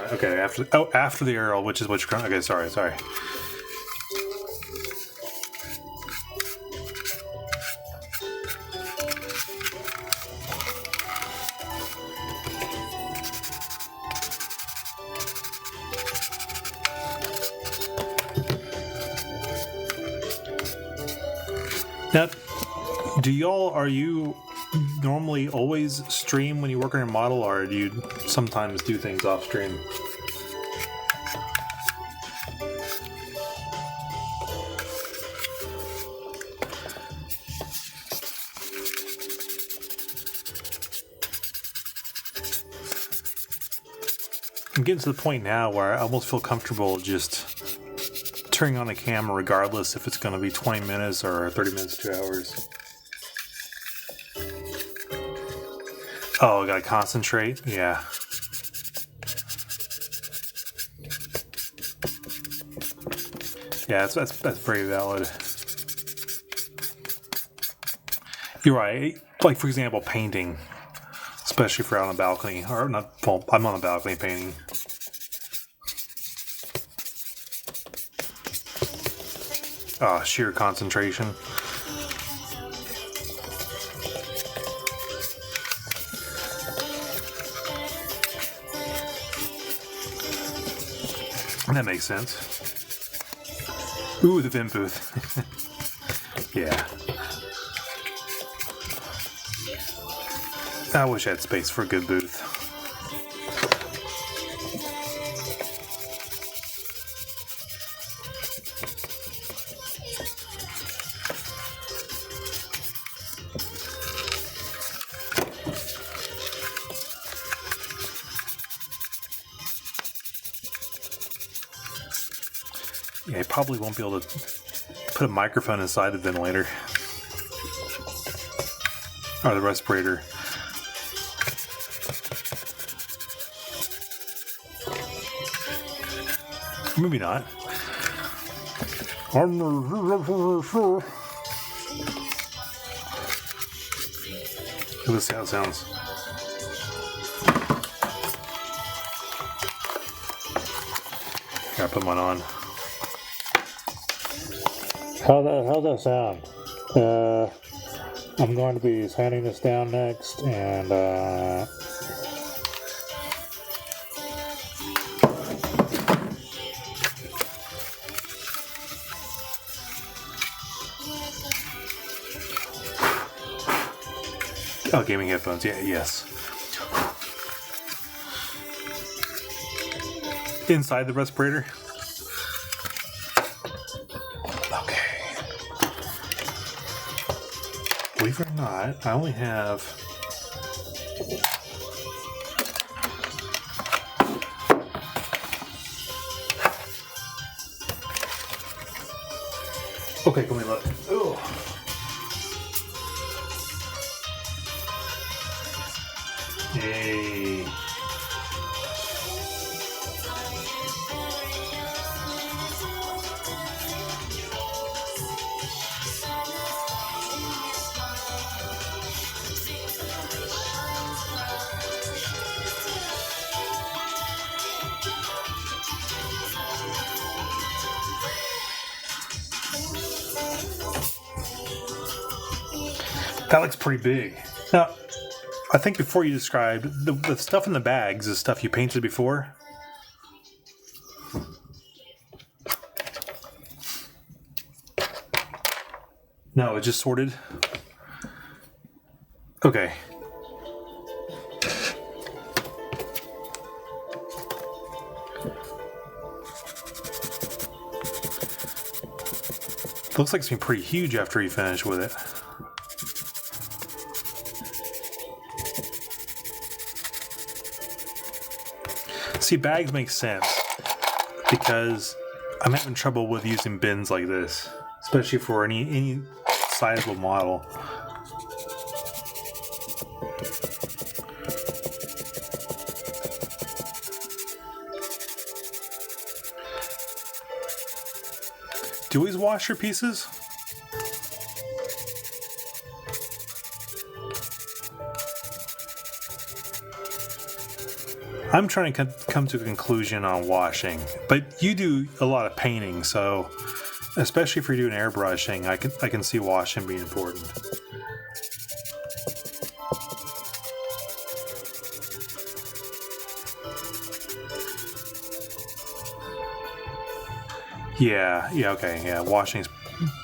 Okay, after the Aerial, which is what you're currently... Okay, sorry. Now, are you normally always stream when you work on your model, or do you sometimes do things off stream? I'm getting to the point now where I almost feel comfortable just turning on the camera regardless if it's going to be 20 minutes or 30 minutes, 2 hours. Oh, I gotta concentrate? Yeah. Yeah, that's very valid. You're right. Like, for example, painting. Especially if you're out on a balcony. Or not, well, I'm on a balcony painting. Sheer concentration. That makes sense. Ooh, the vent booth. Yeah. I wish I had space for a good booth. Yeah, I probably won't be able to put a microphone inside the ventilator. Or the respirator. Maybe not. Let's see how it sounds. I put mine on. How's that sound? I'm going to be sanding this down next, and oh, gaming headphones. Yeah, yes. Inside the respirator. Okay. Believe it or not, I only have okay, come on, look. Ooh. Yay. That looks pretty big. Now, I think before you described, the stuff in the bags is stuff you painted before. No, it just sorted. Okay. Looks like it's been pretty huge after you finish with it. See, bags make sense because I'm having trouble with using bins like this, especially for any sizable model. Do you always wash your pieces? I'm trying to come to a conclusion on washing, but you do a lot of painting, so especially if you're doing airbrushing, I can see washing being important. Yeah, okay, yeah. Washing is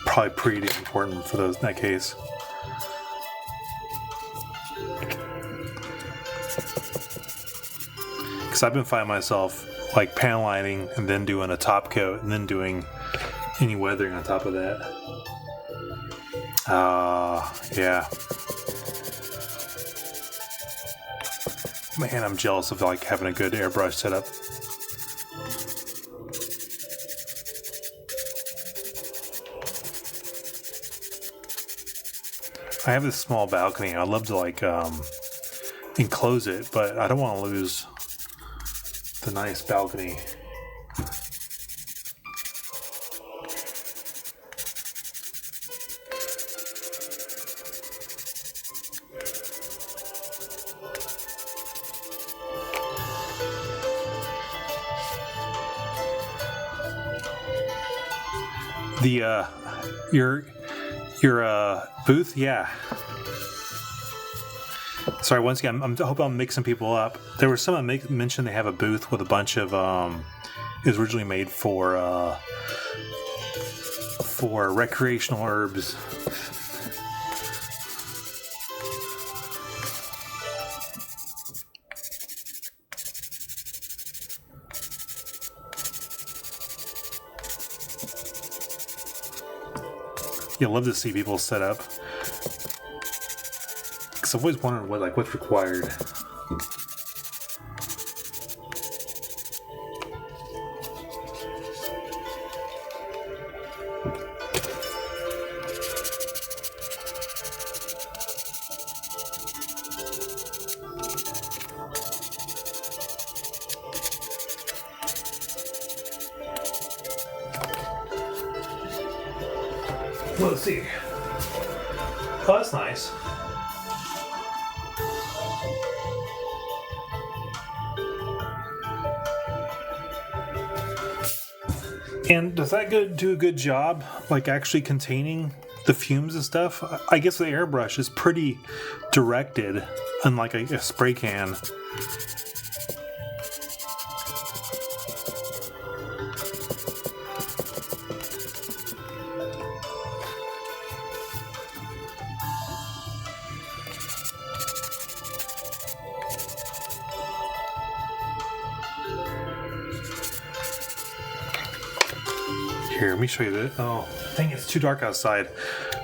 probably pretty important for those in that case. Because I've been finding myself like panel lining and then doing a top coat and then doing any weathering on top of that. Yeah. Man, I'm jealous of like having a good airbrush setup. I have this small balcony. I'd love to like enclose it, but I don't want to lose the nice balcony. The your booth, yeah. Sorry, once again, I hope I'm mixing people up. There was someone mentioned they have a booth with a bunch of it was originally made for recreational herbs. Yeah, I love to see people set up. Because I've always wondered what's required. Well, let's see. Oh, that's nice. And does that do a good job, like actually containing the fumes and stuff? I guess the airbrush is pretty directed, unlike a spray can. Here, let me show you this. Oh, dang, it's too dark outside.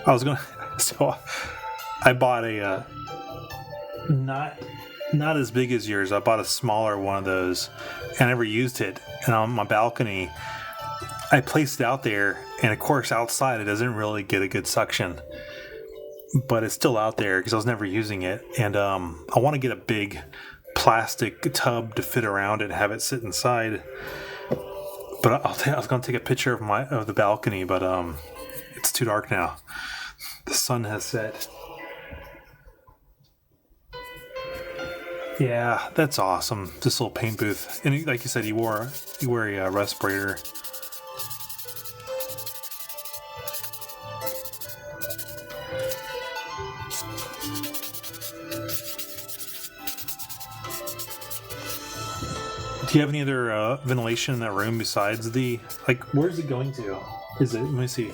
I was gonna. So, I bought a not as big as yours. I bought a smaller one of those, and I never used it. And on my balcony, I placed it out there, and of course, outside it doesn't really get a good suction, but it's still out there because I was never using it. And I want to get a big plastic tub to fit around it and have it sit inside. But I was going to take a picture of the balcony, but it's too dark now. The sun has set. Yeah, that's awesome. This little paint booth, and like you said, you wear a respirator. Do you have any other ventilation in that room besides the, like, where's it going to? Is it, let me see.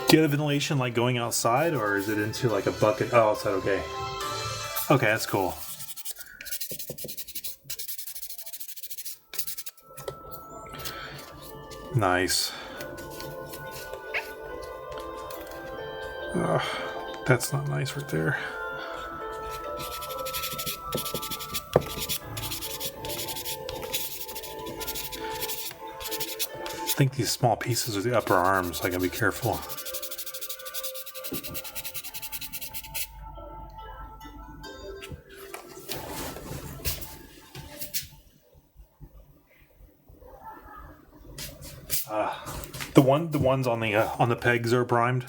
Do you have ventilation like going outside, or is it into like a bucket? Oh, outside, okay. Okay, that's cool. Nice. That's not nice right there. I think these small pieces are the upper arms, so I gotta be careful. The ones on the pegs are primed.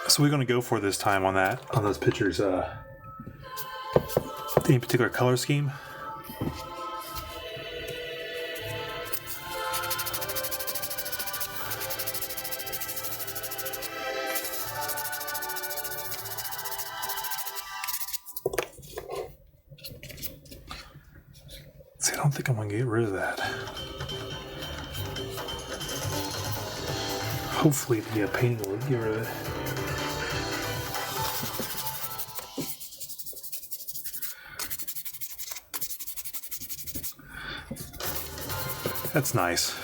So we're going to go for this time on those pictures. Any particular color scheme? See, I don't think I'm going to get rid of that. Hopefully the painting will get rid of it. That's nice.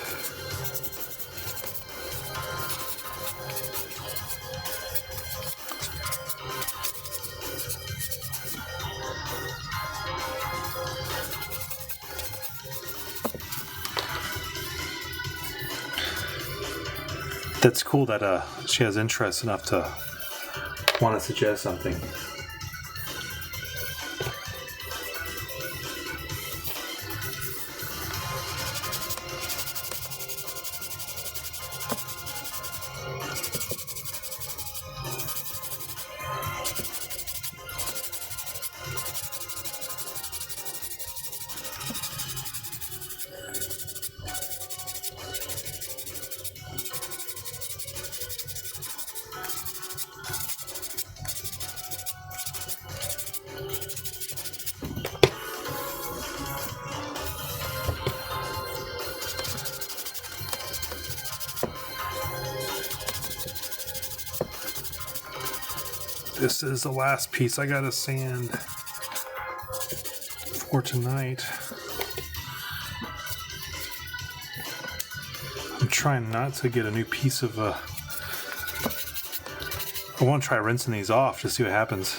That's cool that she has interest enough to want to suggest something. This is the last piece I gotta sand for tonight. I'm trying not to get a new piece of I want to try rinsing these off to see what happens.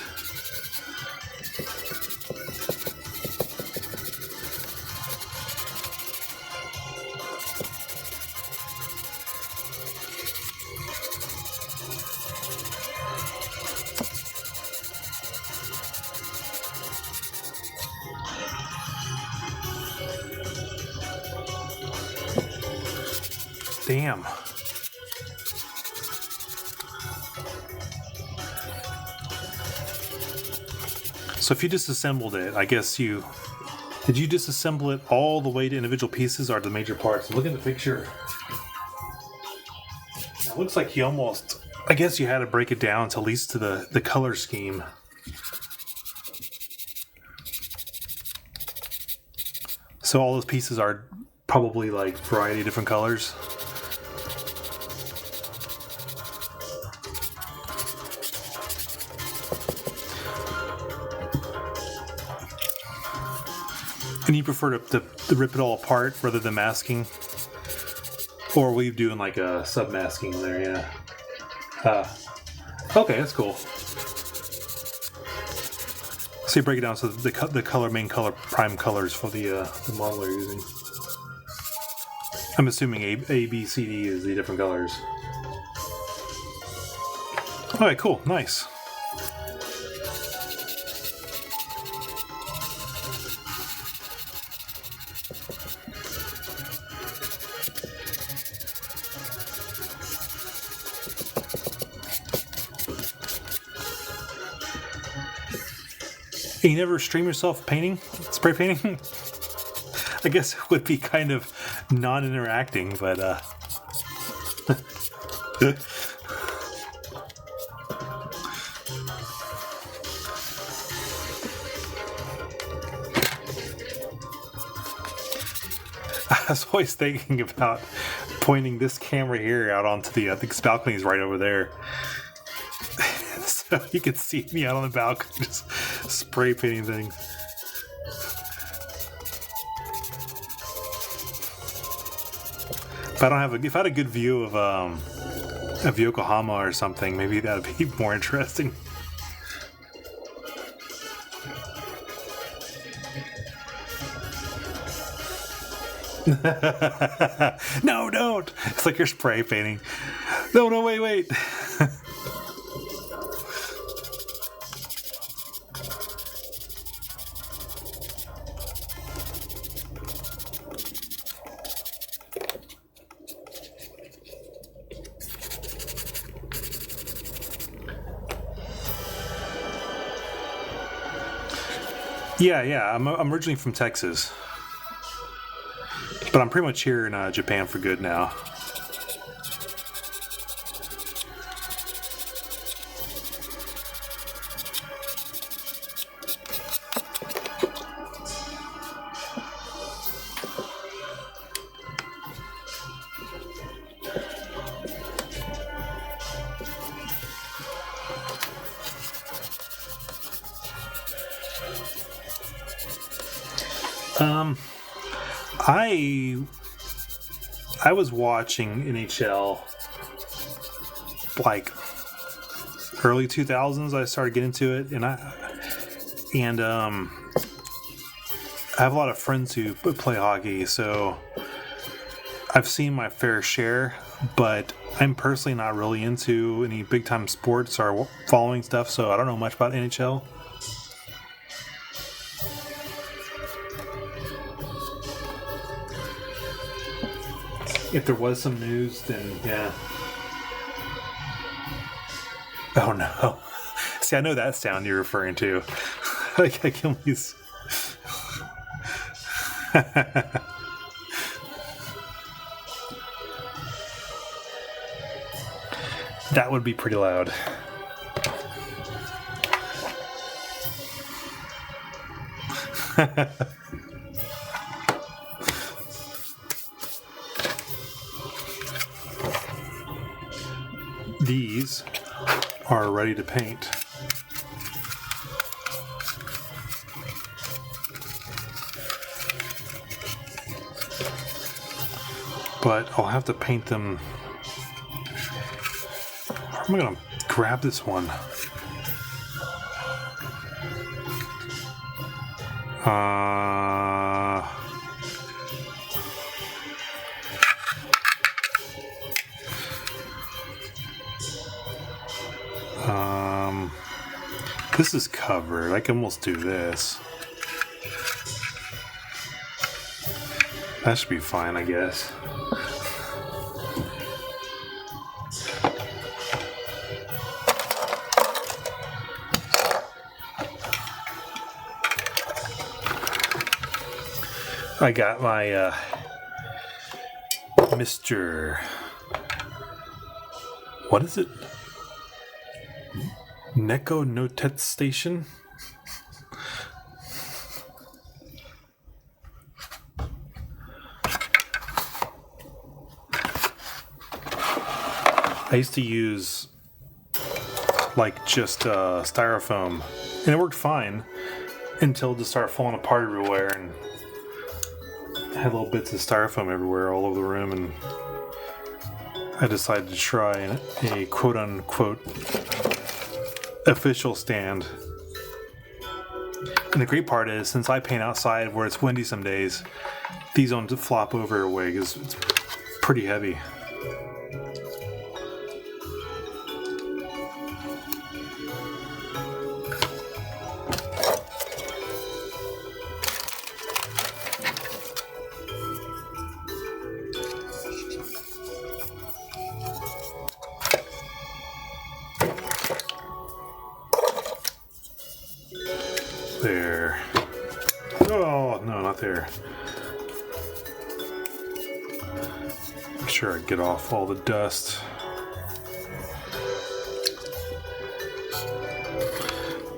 Damn. So if you disassembled it, I guess you... Did you disassemble it all the way to individual pieces or the major parts? Look at the picture. It looks like you almost... I guess you had to break it down to at least to the color scheme. So all those pieces are probably like a variety of different colors. And you prefer to rip it all apart rather than masking? Or were you doing like a sub-masking in there, yeah? Okay, that's cool. So you break it down so the main color, prime colors for the model you're using. I'm assuming A, B, C, D is the different colors. Alright, cool, nice. You never stream yourself painting? Spray painting? I guess it would be kind of non-interacting, but I was always thinking about pointing this camera here out onto the balcony's right over there. So you can see me out on the balcony just spray painting things. If I don't have if I had a good view of Yokohama or something, maybe that would be more interesting. No, don't! It's like you're spray painting. No, wait. Yeah. I'm originally from Texas, but I'm pretty much here in Japan for good now. I was watching NHL like early 2000s. I started getting into it, and I have a lot of friends who play hockey, so I've seen my fair share. But I'm personally not really into any big time sports or following stuff, so I don't know much about NHL. If there was some news, then yeah. Oh no. See, I know that sound you're referring to. Like, I can always... That would be pretty loud. These are ready to paint. But I'll have to paint them. Where am I going to grab this one? This is covered. I can almost do this. That should be fine, I guess. I got my Mr. What is it? Neko Notet Station? I used to use like just styrofoam, and it worked fine until it just started falling apart everywhere and had little bits of styrofoam everywhere all over the room, and I decided to try a quote-unquote official stand. And the great part is, since I paint outside where it's windy some days, these don't flop over away because it's pretty heavy. There. Oh, no, not there. Make sure I get off all the dust.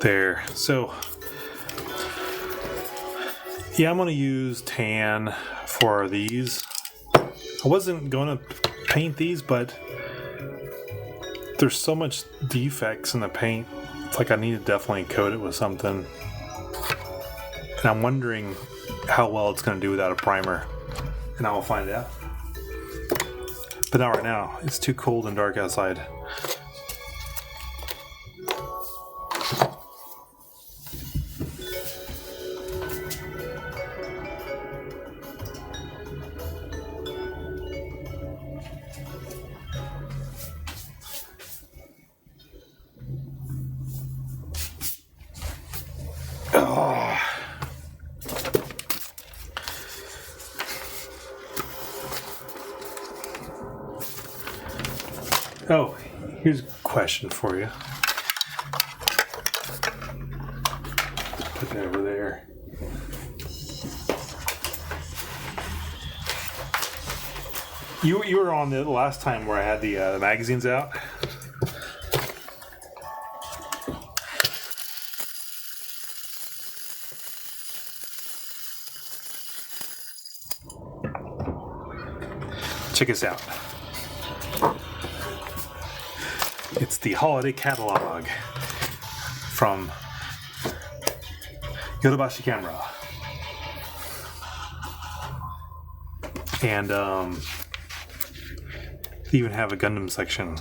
There. So, yeah, I'm going to use tan for these. I wasn't going to paint these, but there's so much defects in the paint. It's like I need to definitely coat it with something. And I'm wondering how well it's going to do without a primer. And I will find out. But not right now. It's too cold and dark outside. Oh, here's a question for you. Put that over there. You were on the last time where I had the magazines out. Check this out. It's the holiday catalog from Yodobashi Camera. And they even have a Gundam section.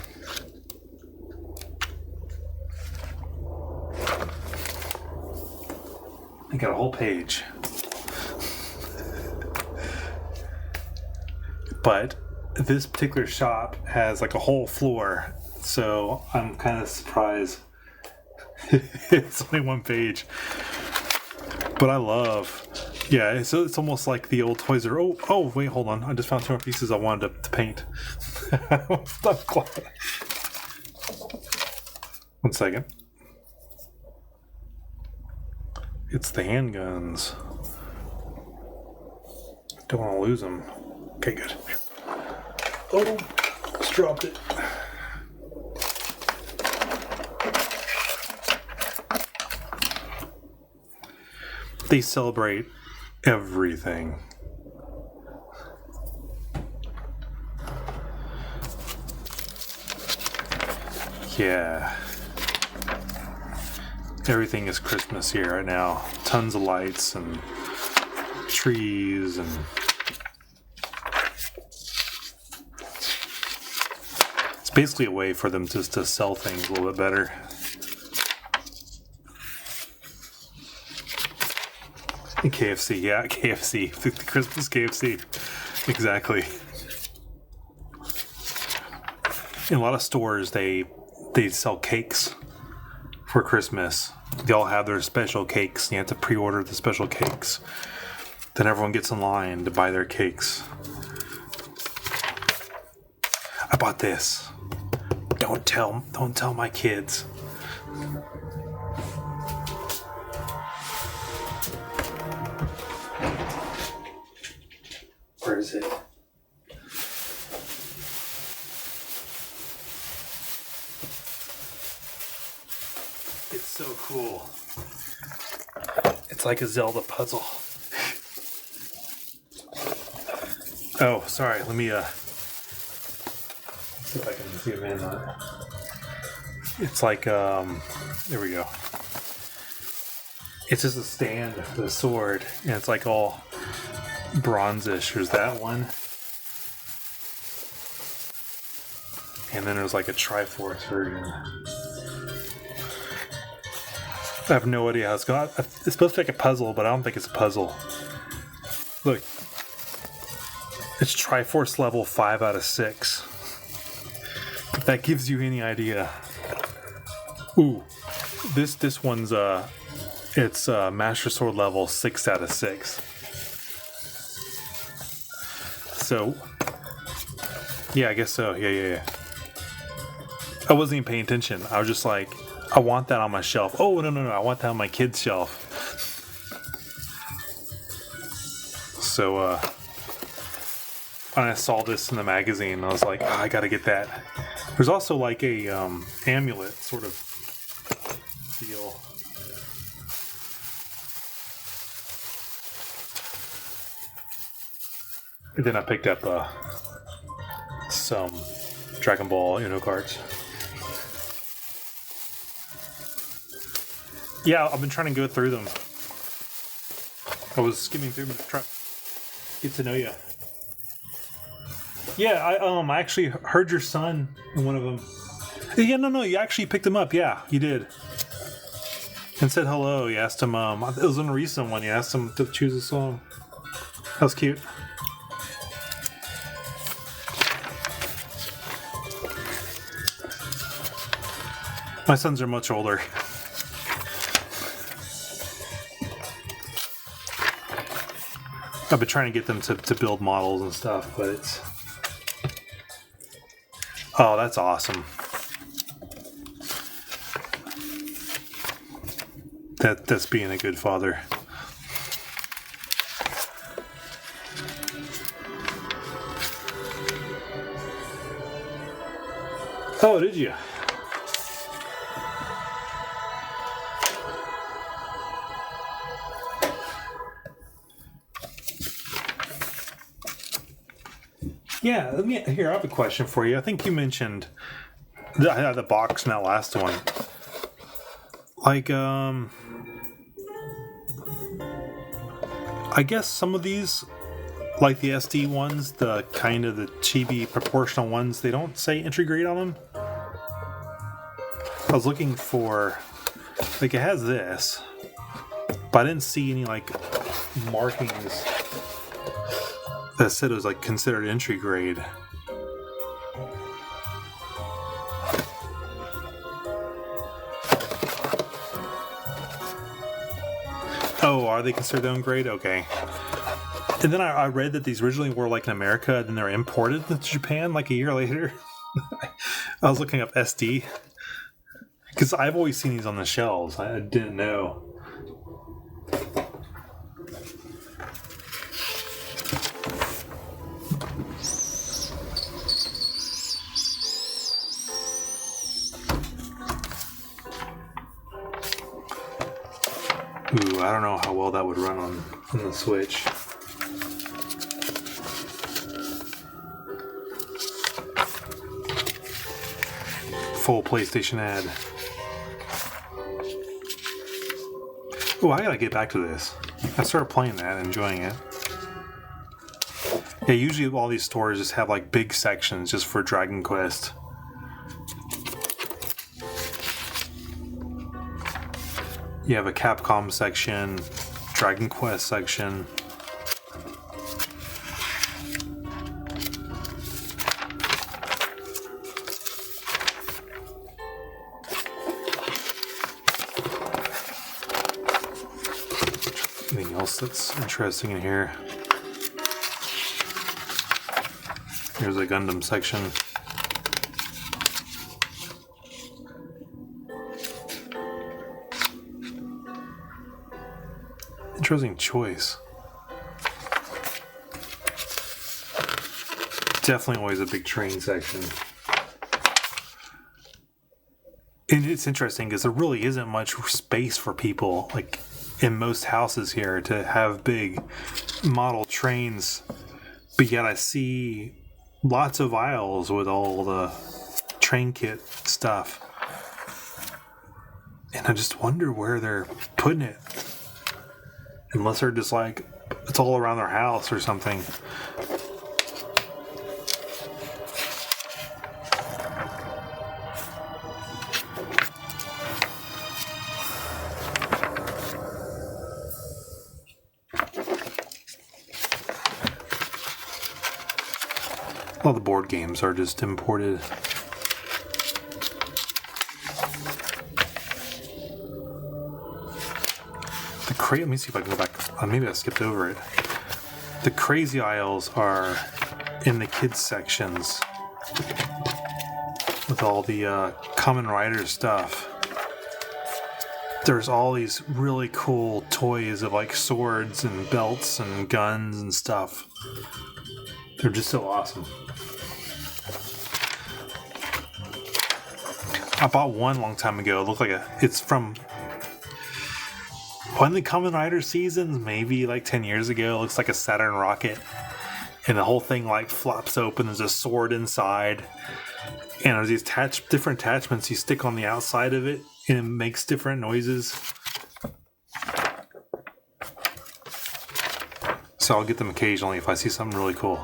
They got a whole page. But this particular shop has like a whole floor. So I'm kind of surprised it's only one page. But I love, yeah, so it's almost like the old Toys R Us. Oh, wait, hold on. I just found 2 more pieces I wanted to paint. I'm glad. 1 second. It's the handguns. Don't want to lose them. Okay, good. Oh, just dropped it. They celebrate everything. Yeah. Everything is Christmas here right now. Tons of lights and trees and it's basically a way for them just to sell things a little bit better. KFC, yeah, KFC. The Christmas KFC. Exactly. In a lot of stores, they sell cakes for Christmas. They all have their special cakes. You have to pre-order the special cakes. Then everyone gets in line to buy their cakes. I bought this. Don't tell my kids. It's so cool. It's like a Zelda puzzle. Oh, sorry. Let me see if I can zoom in on it. It's like there we go. It's just a stand for the sword, and it's like all bronzish. There's that one. And then there's like a Triforce version. I have no idea how it's going. It's supposed to be like a puzzle, but I don't think it's a puzzle. Look. It's Triforce level 5 out of 6. If that gives you any idea. Ooh. This one's it's Master Sword level 6 out of 6. So yeah, I guess so. Yeah. I wasn't even paying attention. I was just like, I want that on my shelf. Oh, no. I want that on my kid's shelf. So, when I saw this in the magazine, I was like, I gotta get that. There's also like a amulet sort of deal. And then I picked up some Dragon Ball Uno cards. Yeah, I've been trying to go through them. I was skimming through them to try get to know you. Yeah, I actually heard your son in one of them. Yeah, no, you actually picked him up. Yeah, you did. And said hello. You asked him. It was in a recent one. You asked him to choose a song. That was cute. My sons are much older. I've been trying to get them to build models and stuff, but it's... Oh, that's awesome. That's being a good father. Oh, did you? Yeah, here, I have a question for you. I think you mentioned I had the box in that last one. Like, I guess some of these, like the SD ones, the kind of the chibi proportional ones, they don't say entry grade on them. I was looking for, like, it has this, but I didn't see any, like, markings that said it was like considered entry grade. Oh, are they considered their own grade? Okay. And then I read that these originally were like in America, and then they're imported to Japan like a year later. I was looking up SD because I've always seen these on the shelves. I didn't know. Ooh, I don't know how well that would run on the Switch. Full PlayStation ad. Ooh, I gotta get back to this. I started playing that and enjoying it. Yeah, usually all these stores just have like big sections just for Dragon Quest. You have a Capcom section, Dragon Quest section. Anything else that's interesting in here? Here's a Gundam section. Interesting choice. Definitely always a big train section. And it's interesting because there really isn't much space for people, like in most houses here, to have big model trains. But yet I see lots of aisles with all the train kit stuff. And I just wonder where they're putting it. Unless they're just like, it's all around their house or something. All the board games are just imported. Let me see if I can go back. Maybe I skipped over it. The crazy aisles are in the kids sections with all the Common Rider stuff. There's all these really cool toys of like swords and belts and guns and stuff. They're just so awesome. I bought one a long time ago. It looked like it's from one of the Kamen Rider seasons, maybe like 10 years ago. It looks like a Saturn rocket. And the whole thing like flops open. There's a sword inside. And there's these different attachments you stick on the outside of it. And it makes different noises. So I'll get them occasionally if I see something really cool.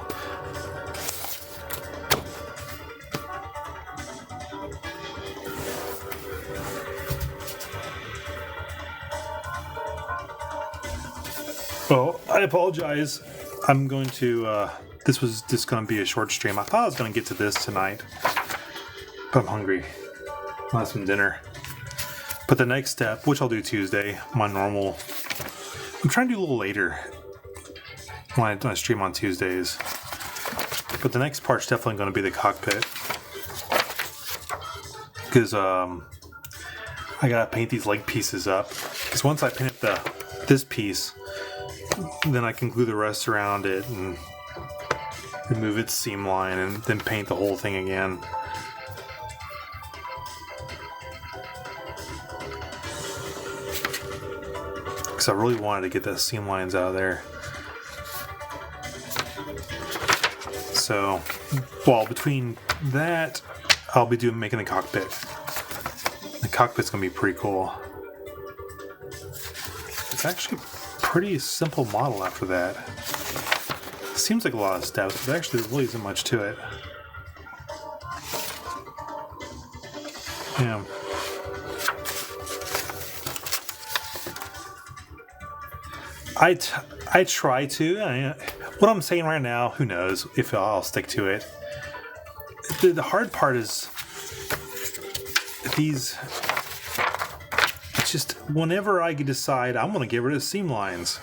Well, I apologize. I'm going to, this was just going to be a short stream. I thought I was going to get to this tonight, but I'm hungry. I'll have some dinner. But the next step, which I'll do Tuesday, my normal, I'm trying to do a little later when I stream on Tuesdays. But the next part's definitely going to be the cockpit. Because I got to paint these leg pieces up. Because once I paint this piece, then I can glue the rest around it and remove its seam line and then paint the whole thing again. Because I really wanted to get the seam lines out of there. So, well, between that, I'll be making the cockpit. The cockpit's going to be pretty cool. It's actually pretty simple model after that. Seems like a lot of steps, but actually there really isn't much to it. Yeah. I try to. What I'm saying right now, who knows if I'll stick to it. The hard part is these. It's just whenever I decide I'm going to get rid of seam lines,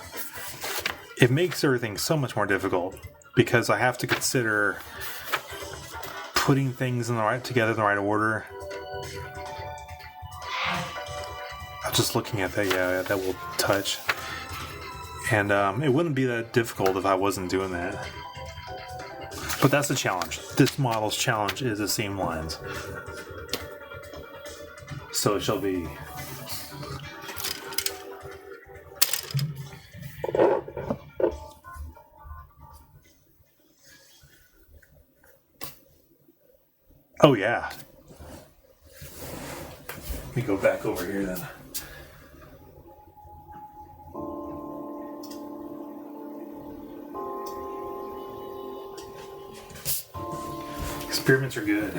it makes everything so much more difficult because I have to consider putting things together in the right order. I'm just looking at that. Yeah, that will touch. And it wouldn't be that difficult if I wasn't doing that. But that's the challenge. This model's challenge is the seam lines. So it shall be. Oh yeah. Let me go back over here then. Experiments are good.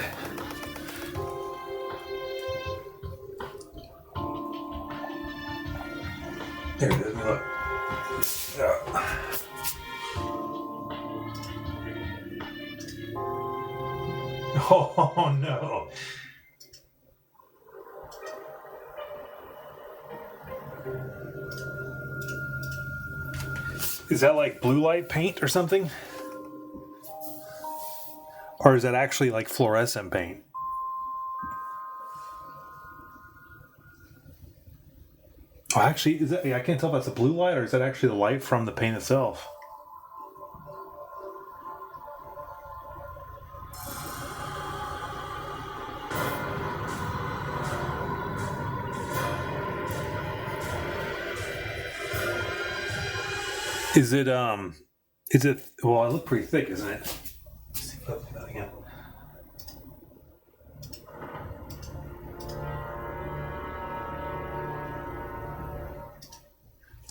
There it is. Look. Yeah. Oh no. Is that like blue light paint or something? Or is that actually like fluorescent paint? Oh, actually, is that? Yeah, I can't tell if that's a blue light or is that actually the light from the paint itself. Is it well, it looked pretty thick, isn't it? Let's see if I look at that again.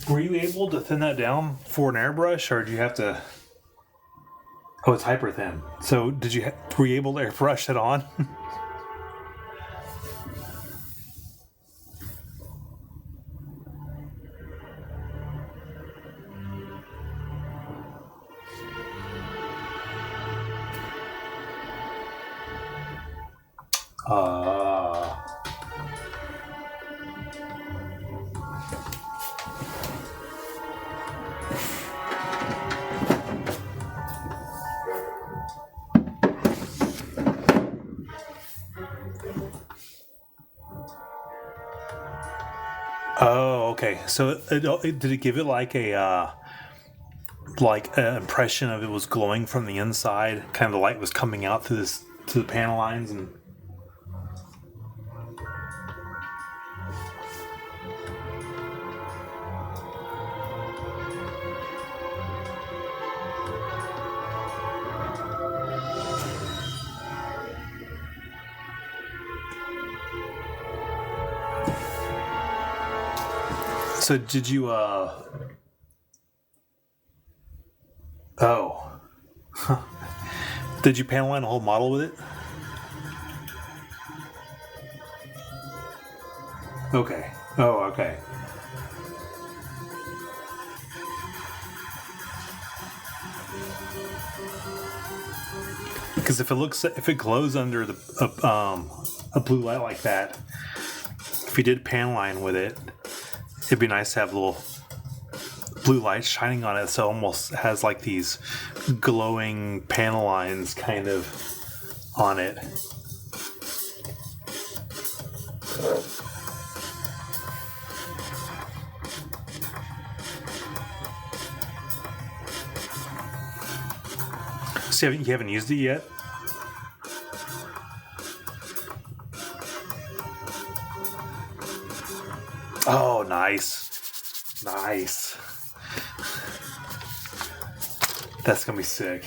Were you able to thin that down for an airbrush, or did you have to? Oh, it's hyper thin. So were you able to airbrush it on? Oh, okay. So did it give it like an impression of it was glowing from the inside? Kind of the light was coming out to the panel lines and. So did you, did you panel line a whole model with it? Okay. Oh, okay. Because if it glows under a blue light like that, if you did panel line with it, it'd be nice to have little blue lights shining on it, so it almost has like these glowing panel lines kind of on it. So you haven't used it yet? Oh, nice. Nice. That's gonna be sick.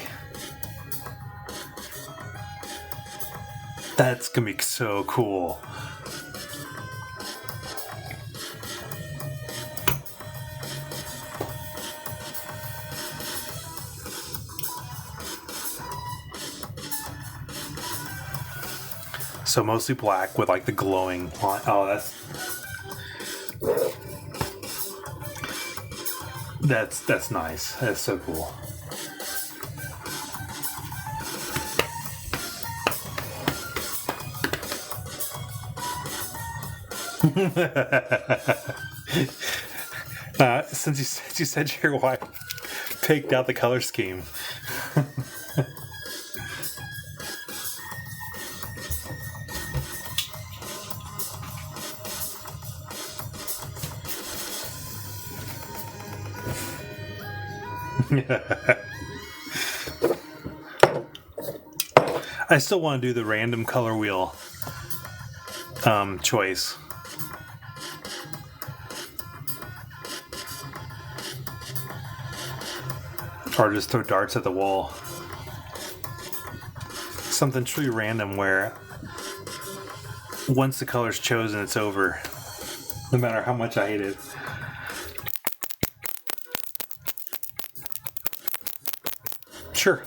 That's gonna be so cool. So mostly black with like the glowing line. Oh, that's nice. That's so cool. Since you said your wife picked out the color scheme. I still want to do the random color wheel choice. Or just throw darts at the wall. Something truly random where once the color's chosen, it's over. No matter how much I hate it. Sure.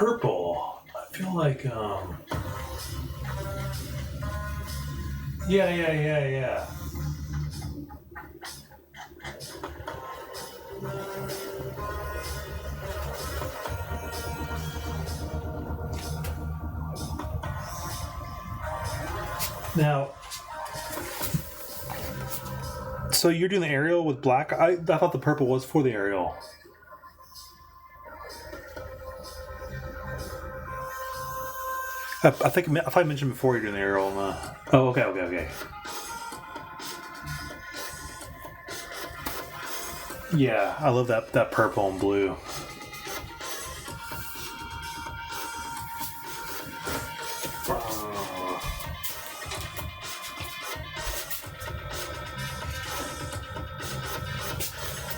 purple. I feel like yeah. Now, so you're doing the aerial with black? I thought the purple was for the aerial. I think if I mentioned before you're doing the aerial. Oh, okay. Yeah, I love that purple and blue.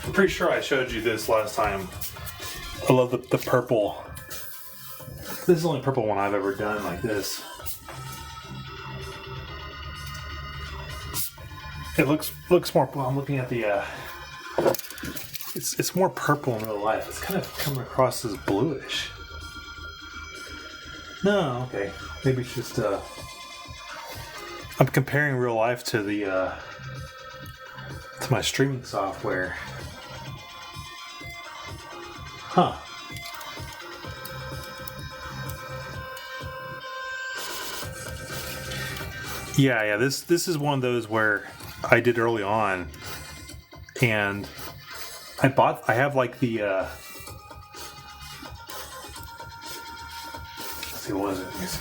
I'm pretty sure I showed you this last time. I love the purple. This is the only purple one I've ever done like this. It looks more. Well, I'm looking at the. It's more purple in real life. It's kind of coming across as bluish. No, okay. Maybe it's just. I'm comparing real life to the. To my streaming software. Huh. Yeah. This is one of those where I did early on, and I have like the. Let's see, what was it? Let me see.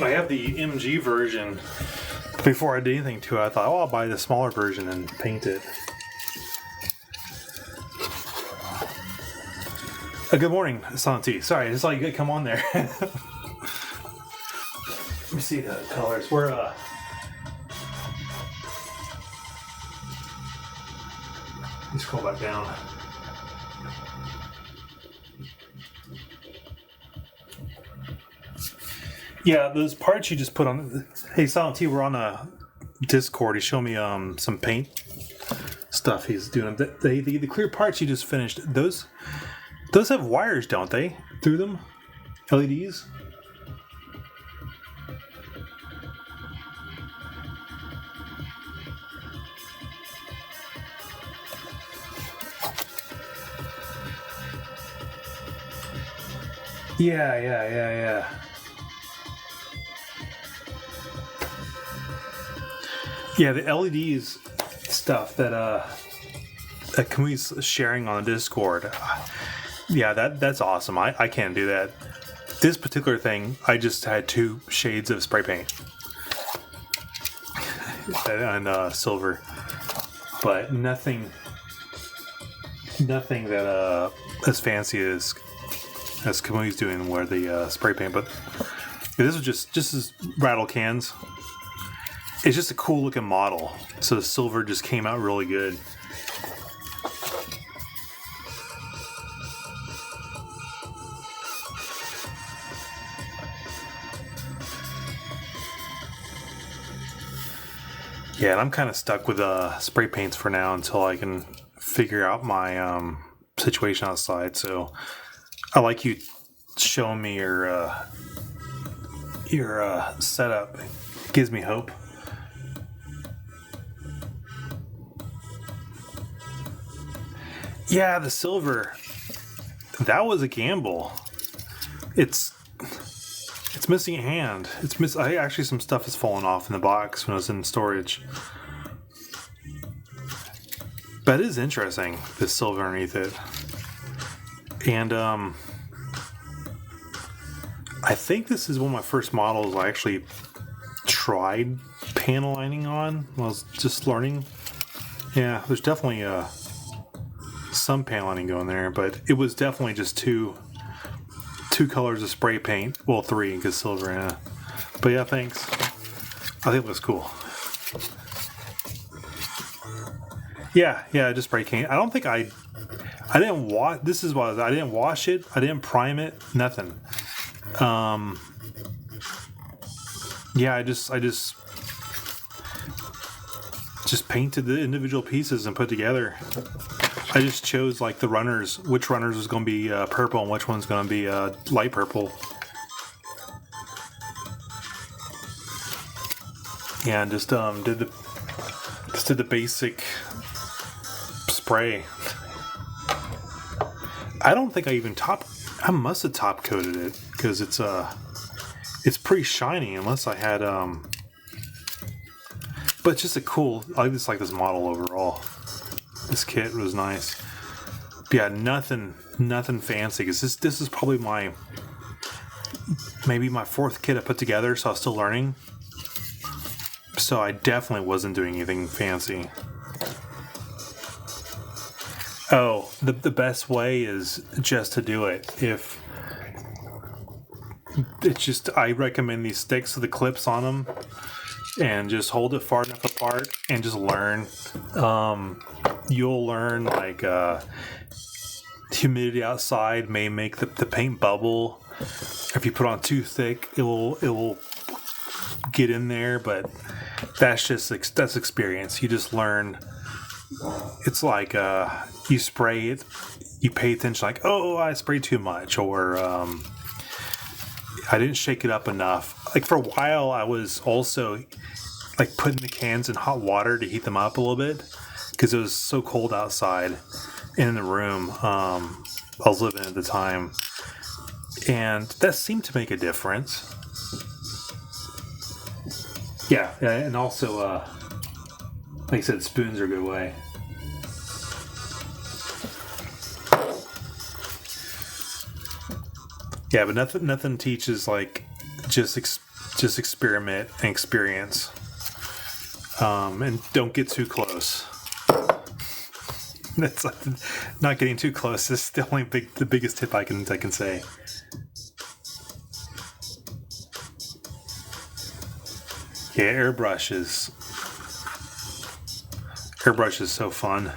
I have the MG version. Before I did anything to it, I thought, I'll buy the smaller version and paint it. Good morning, Santi. Sorry, I just saw you come on there. Let me see the colors. We're let me scroll back down. Yeah, those parts you just put on. Hey, Silent T, we're on a Discord. He's showing me some paint stuff he's doing. The clear parts you just finished. Those have wires, don't they? Through them, LEDs. Yeah. Yeah, the LEDs stuff that Camus sharing on the Discord. Yeah, that's awesome. I can't do that. This particular thing, I just had 2 shades of spray paint and silver, but nothing that as fancy as Camus doing where the spray paint. But this was just as rattle cans. It's just a cool looking model. So the silver just came out really good. Yeah, and I'm kind of stuck with spray paints for now until I can figure out my situation outside. So I like you showing me your setup. It gives me hope. Yeah, the silver. That was a gamble. It's missing a hand. Actually, some stuff has fallen off in the box when it was in storage. But it is interesting, the silver underneath it. And I think this is one of my first models I actually tried panel lining on when I was just learning. Yeah, there's definitely some panel lining going there, but it was definitely just two colors of spray paint. Well, 3 because silver. Yeah. But yeah, thanks. I think it looks cool. Yeah, just spray paint. I don't think I didn't wash. This is what I didn't wash it. I didn't prime it. Nothing. Yeah, I just just painted the individual pieces and put together. I just chose like the runners, which runners was going to be purple and which one's going to be light purple. Yeah, and just did the basic spray. I don't think I even I must have top coated it because it's pretty shiny unless I had but it's just I just like this model overall. This kit was nice. But yeah, nothing fancy because this is probably maybe my fourth kit I put together, so I was still learning. So I definitely wasn't doing anything fancy. Oh, the best way is just to do it. If it's just, I recommend these sticks with the clips on them and just hold it far enough apart and just learn. You'll learn like humidity outside may make the paint bubble. If you put on too thick, it will get in there, but that's experience. You just learn. It's like you spray it, you pay attention like, oh, I sprayed too much, or I didn't shake it up enough. Like for a while I was also like putting the cans in hot water to heat them up a little bit because it was so cold outside and in the room I was living at the time, and that seemed to make a difference. Yeah, and also like I said, spoons are a good way. Yeah, but nothing teaches like just experiment and experience, and don't get too close. That's not getting too close. This is the biggest tip I can say. Yeah, airbrush is so fun.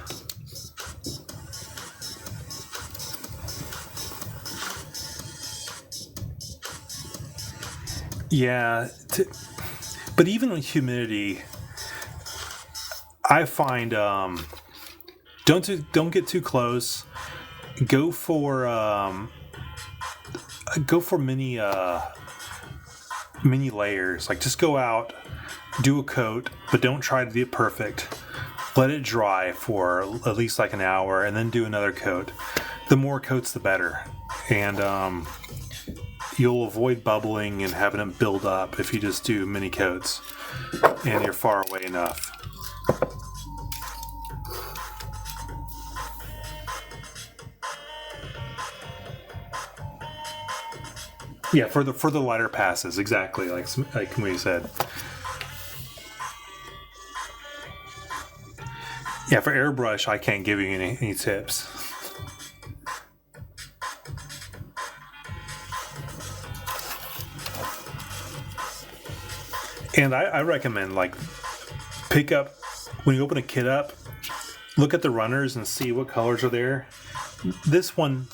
Yeah, but even with humidity, I find don't get too close. Go for mini layers. Like just go out, do a coat, but don't try to do it perfect. Let it dry for at least like an hour, and then do another coat. The more coats, the better, and you'll avoid bubbling and having it build up if you just do mini coats and you're far away enough. Yeah, for the lighter passes, exactly like we said. Yeah, for airbrush, I can't give you any tips. And I recommend like pick up when you open a kit up, look at the runners and see what colors are there. This one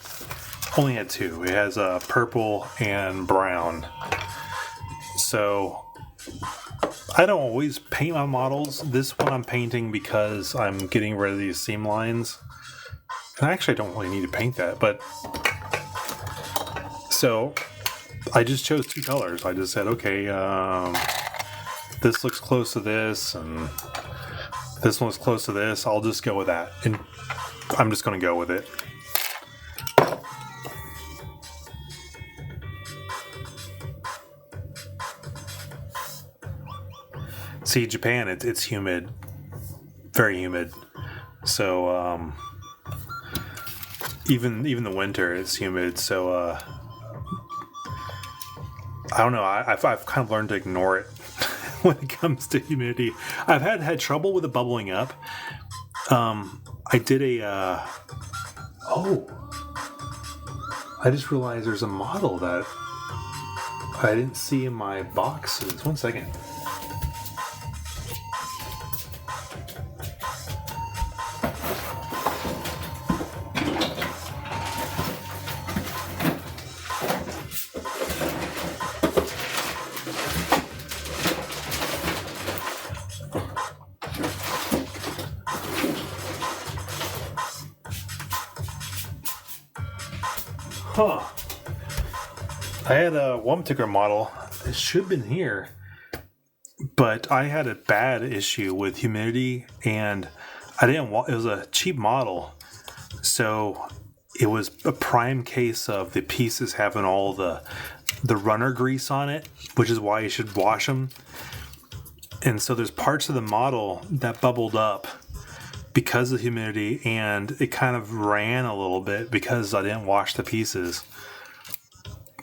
only had two. It has purple and brown. So I don't always paint my models. This one I'm painting because I'm getting rid of these seam lines. And I actually don't really need to paint that, but so I just chose two colors. I just said, okay, this looks close to this, and this one looks close to this. I'll just go with that, and I'm just going to go with it. See, Japan, it's humid, very humid. So even the winter, it's humid. So I don't know. I've kind of learned to ignore it when it comes to humidity. I've had trouble with it bubbling up. I did I just realized there's a model that I didn't see in my boxes. 1 second. Huh. I had one particular model. It should have been here. But I had a bad issue with humidity, and I didn't want, it was a cheap model. So it was a prime case of the pieces having all the runner grease on it, which is why you should wash them. And so there's parts of the model that bubbled up because of humidity, and it kind of ran a little bit because I didn't wash the pieces.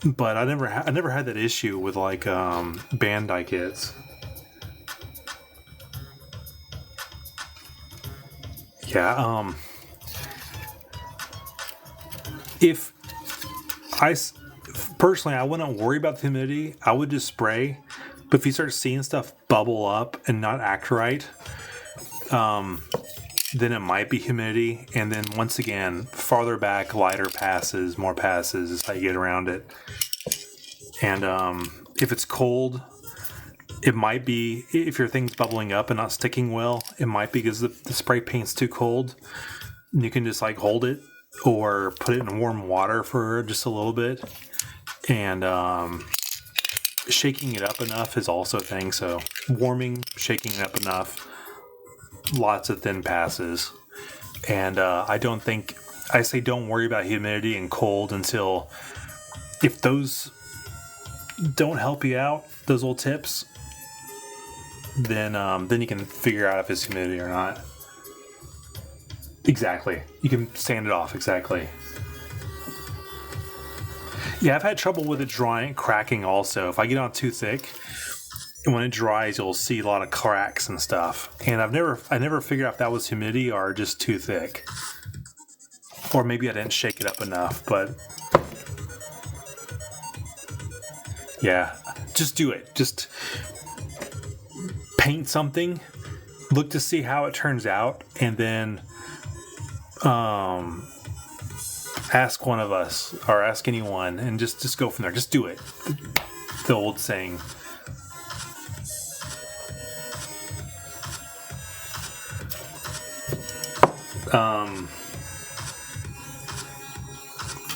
But I never had that issue with like Bandai kits. Yeah. If I personally, I wouldn't worry about the humidity. I would just spray. But if you start seeing stuff bubble up and not act right, then it might be humidity. And then once again, farther back, lighter passes, more passes is how you get around it. And if it's cold, it might be, if your thing's bubbling up and not sticking well, it might be because the spray paint's too cold. You can just like hold it or put it in warm water for just a little bit. And shaking it up enough is also a thing. So warming, shaking it up enough, lots of thin passes. And I say don't worry about humidity and cold until, if those don't help you out, those little tips, then you can figure out if it's humidity or not. Exactly. You can sand it off, exactly. Yeah, I've had trouble with it drying, cracking also. If I get on too thick, and when it dries, you'll see a lot of cracks and stuff. And I never figured out if that was humidity or just too thick. Or maybe I didn't shake it up enough, but yeah, just do it. Just paint something, look to see how it turns out, and then ask one of us or ask anyone, and just go from there. Just do it. The old saying.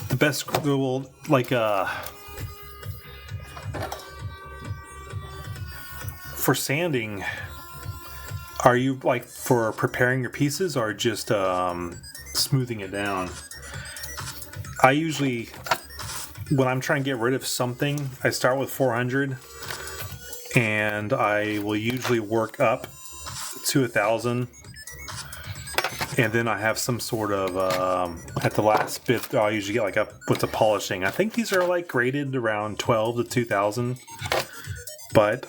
The best, well, like for sanding, are you like for preparing your pieces or just smoothing it down? I usually, when I'm trying to get rid of something, I start with 400, and I will usually work up to 1,000, and then I have some sort of at the last bit I'll usually get like what's a polishing. I think these are like graded around 12 to 2,000, but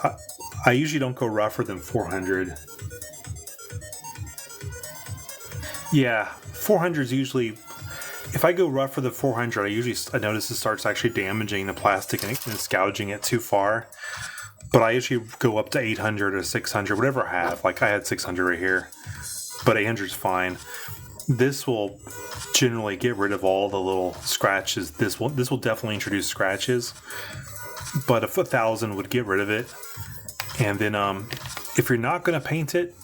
I usually don't go rougher than 400. Yeah, 400 is usually, if I go rougher than 400, I notice it starts actually damaging the plastic and it's gouging it too far. But I usually go up to 800 or 600, whatever I have. Like I had 600 right here, but 800 is fine. This will generally get rid of all the little scratches. This will definitely introduce scratches, but if 1,000 would get rid of it. And then if you're not going to paint it,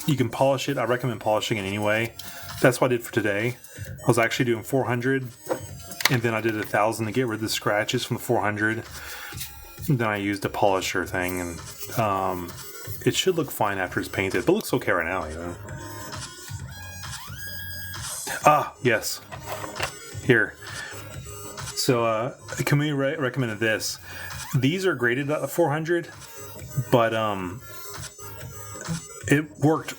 you can polish it. I recommend polishing it anyway. That's what I did for today. I was actually doing 400, and then I did 1,000 to get rid of the scratches from the 400. And then I used a polisher thing, and it should look fine after it's painted. But it looks okay right now, even. Ah, yes. Here. So, Kamui recommended this. These are graded at 400, but it worked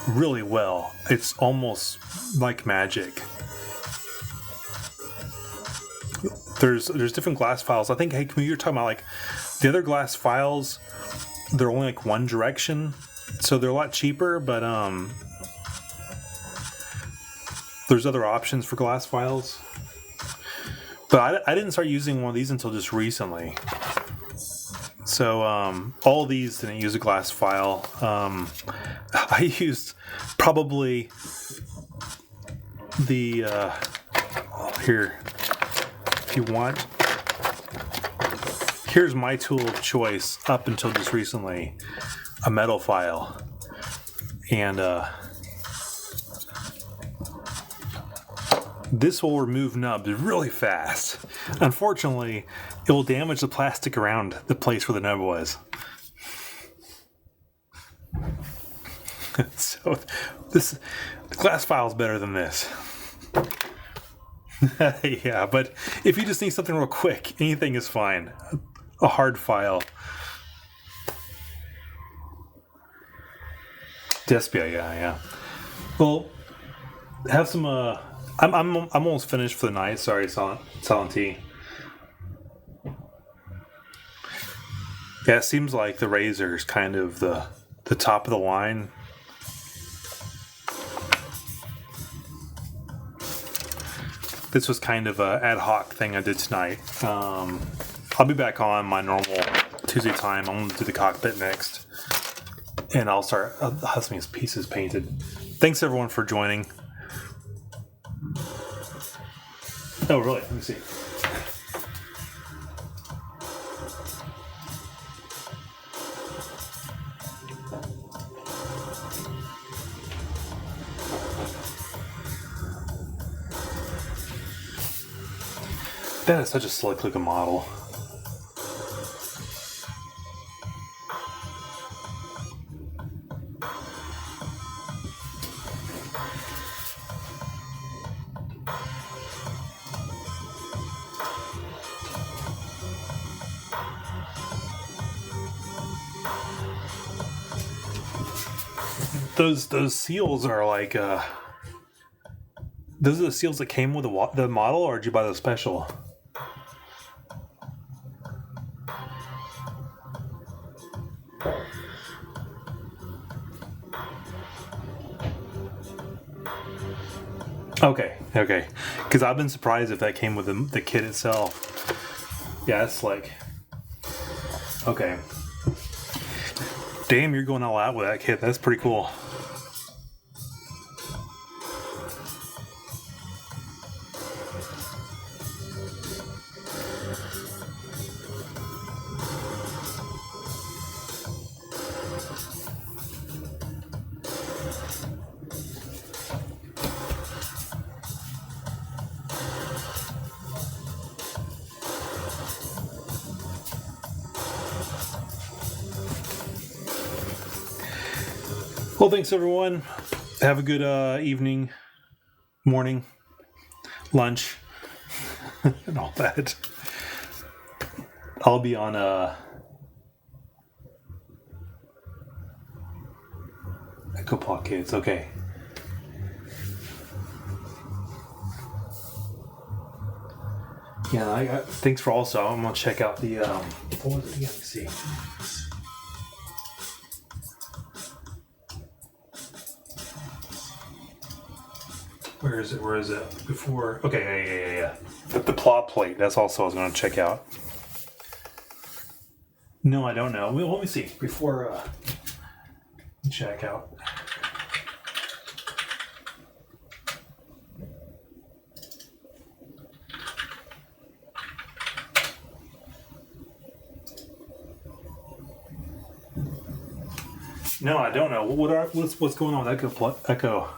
really well. It's almost like magic. There's different glass files. I think, hey, Kamui, you're talking about like the other glass files, they're only like one direction, so they're a lot cheaper, but there's other options for glass files. But I didn't start using one of these until just recently. So all these didn't use a glass file. I used probably the here, if you want. Here's my tool of choice up until just recently, a metal file. And This will remove nubs really fast. Unfortunately, it will damage the plastic around the place where the nub was. So the glass file is better than this. Yeah, but if you just need something real quick, anything is fine. A hard file. Despia, yeah. Well, have some. I'm almost finished for the night. Sorry, Silent T. Yeah, it seems like the Razor is kind of the top of the line. This was kind of an ad hoc thing I did tonight. I'll be back on my normal Tuesday time. I'm going to do the cockpit next. And I'll have some of these pieces painted. Thanks everyone for joining. Oh, really? Let me see. That is such a slick looking model. Those seals are like those are the seals that came with the model, or did you buy the special? Okay. Because I've been surprised if that came with the kit itself. Yeah, it's like... Okay. Damn, you're going all out with that kit. That's pretty cool. Well, thanks everyone. Have a good evening, morning, lunch, and all that. I'll be on Echo Pockets. Okay. Yeah, thanks for also. I'm gonna check out the. What was it again? Let me see. Where is it? Before... Okay, yeah. The plot plate. That's also what I was going to check out. No, I don't know. Well, let me see. Before... check out. No, I don't know. What's going on with Echo?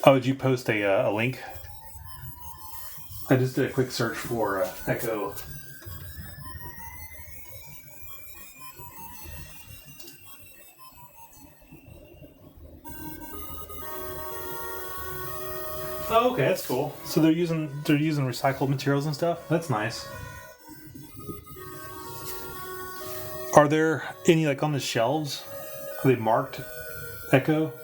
Oh, did you post a link? I just did a quick search for Echo. Oh, okay, that's cool. So they're using recycled materials and stuff. That's nice. Are there any like on the shelves? Are they marked Echo?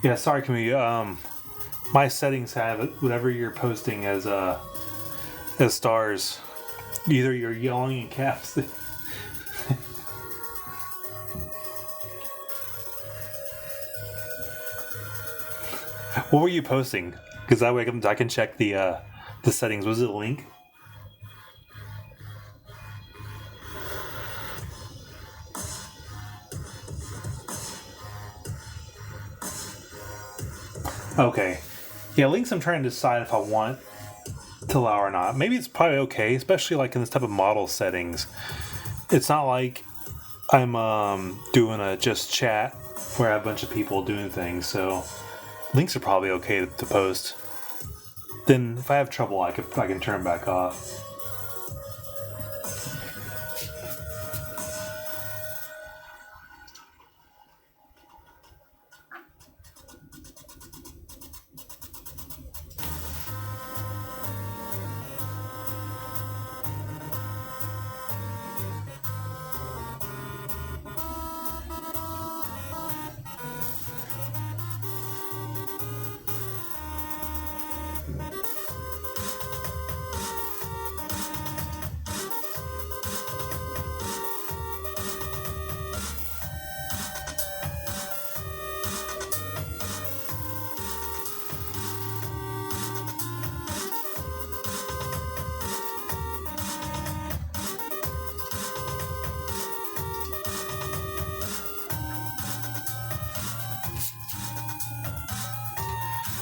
Yeah, sorry, Camille. My settings have it, whatever you're posting as stars. Either you're yelling in caps. What were you posting? Because that way I can check the settings. Was it a link? Okay. Yeah, links I'm trying to decide if I want to to allow or not. Maybe it's probably okay, especially like in this type of model settings. It's not like I'm doing a just chat where I have a bunch of people doing things, so links are probably okay to post. Then if I have trouble, I can turn back off.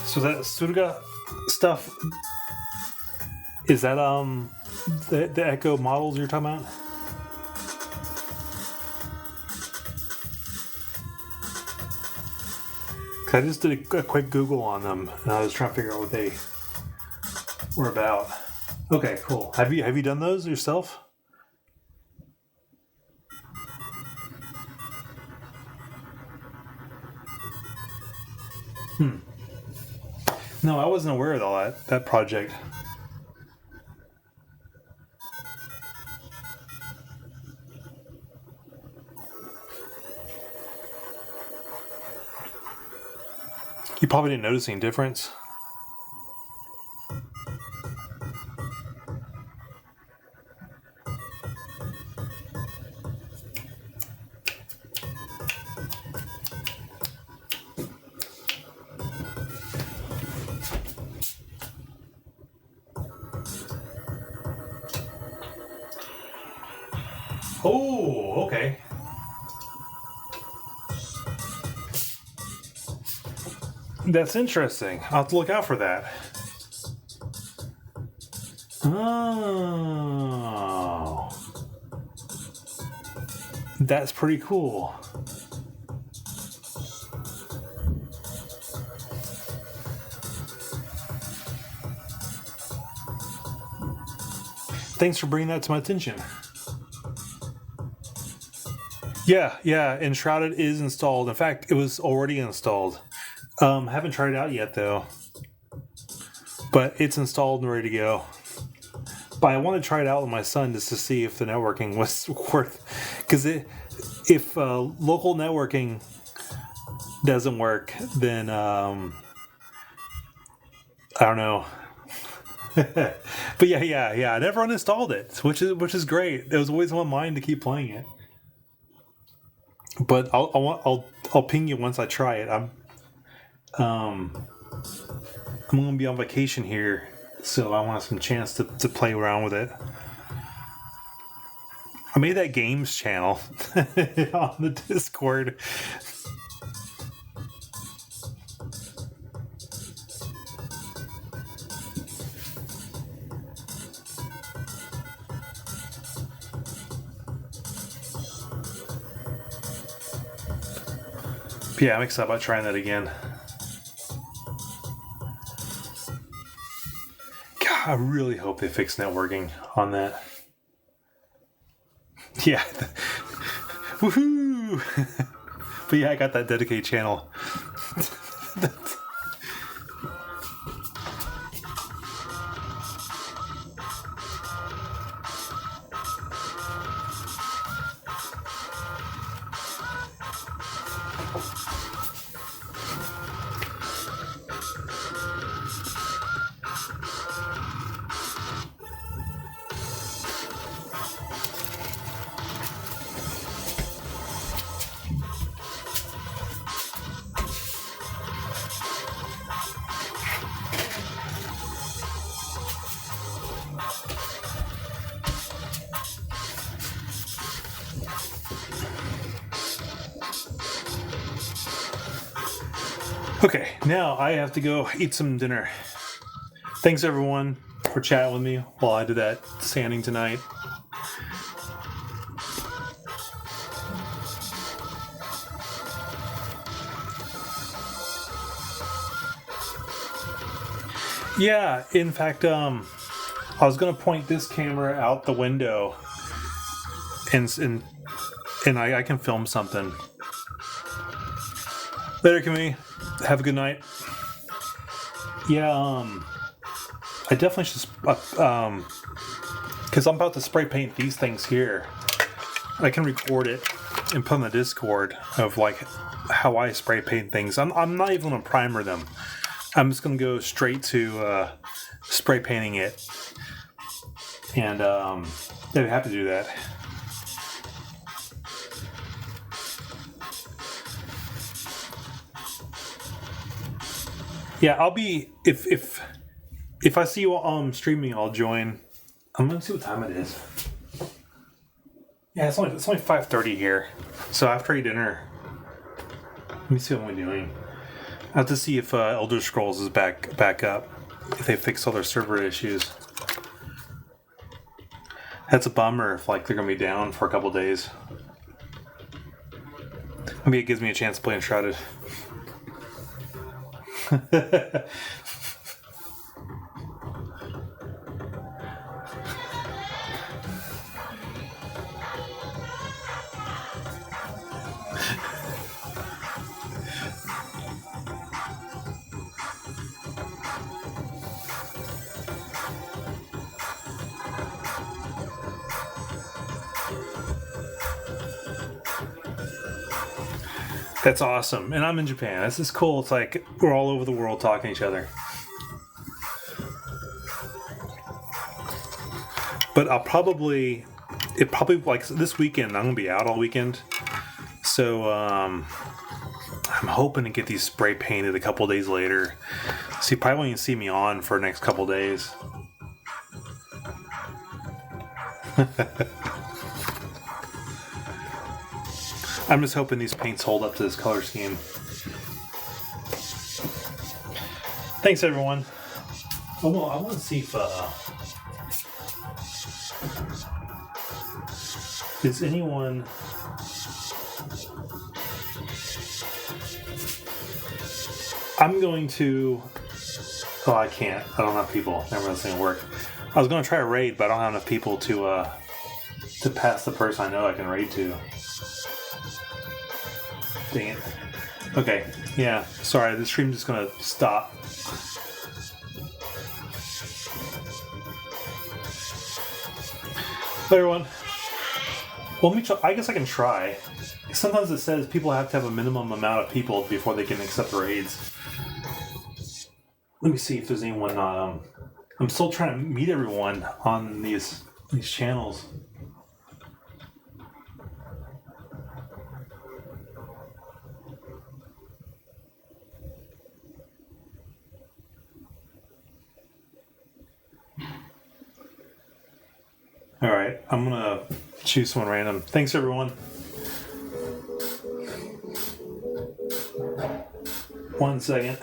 So that Surga stuff, is that the Echo models you're talking about? I just did a quick Google on them, and I was trying to figure out what they were about. Okay, cool. Have you done those yourself? No, I wasn't aware of all that project. You probably didn't notice any difference. Oh, okay. That's interesting. I'll have to look out for that. Oh. That's pretty cool. Thanks for bringing that to my attention. Yeah, Enshrouded is installed. In fact, it was already installed. Haven't tried it out yet, though. But it's installed and ready to go. But I want to try it out with my son just to see if the networking was worth... Because if local networking doesn't work, then... I don't know. But yeah. I never uninstalled it, which is great. It was always on my mind to keep playing it. But I'll ping you once I try it. I'm going to be on vacation here, so I want some chance to play around with it. I made that games channel on the Discord. Yeah, I'm excited about trying that again. God, I really hope they fix networking on that. Yeah. Woohoo! But yeah, I got that dedicated channel. Okay, now I have to go eat some dinner. Thanks, everyone. for chatting with me while I did that sanding tonight. Yeah, in fact, I was gonna point this camera out the window, and I can film something. Later, Camille. Have a good night. Yeah, I definitely should, because I'm about to spray paint these things here. I can record it and put on the Discord of like how I spray paint things. I'm not even gonna primer them. I'm just gonna go straight to spray painting it, and they'd have to do that. Yeah, I'll be if I see you streaming, I'll join. I'm gonna see what time it is. Yeah, it's only 5:30 here, so after I eat dinner, let me see what I'm doing. I have to see if Elder Scrolls is back up, if they fixed all their server issues. That's a bummer if like they're gonna be down for a couple days. Maybe it gives me a chance to play Enshrouded. That's awesome. And I'm in Japan. This is cool. It's like we're all over the world talking to each other. But I'll probably like this weekend, I'm going to be out all weekend. So I'm hoping to get these spray painted a couple days later. So you probably won't even see me on for the next couple days. I'm just hoping these paints hold up to this color scheme. Thanks, everyone. I want to see if is anyone. I'm going to. Oh, I can't. I don't have people. Never this thing work. I was going to try a raid, but I don't have enough people to pass the person I know I can raid to. Dang it. Okay, yeah, sorry, the stream's just gonna stop. Hey everyone. Well, let me try. I guess I can try. Sometimes it says people have to have a minimum amount of people before they can accept raids. Let me see if there's anyone. I'm still trying to meet everyone on these channels. All right, I'm gonna choose someone random. Thanks, everyone. 1 second.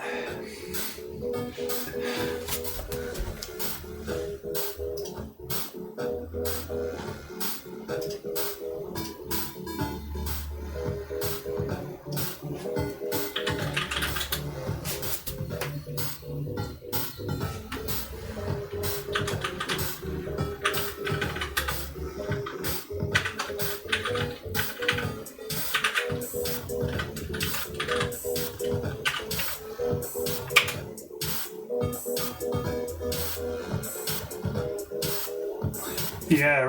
Yeah,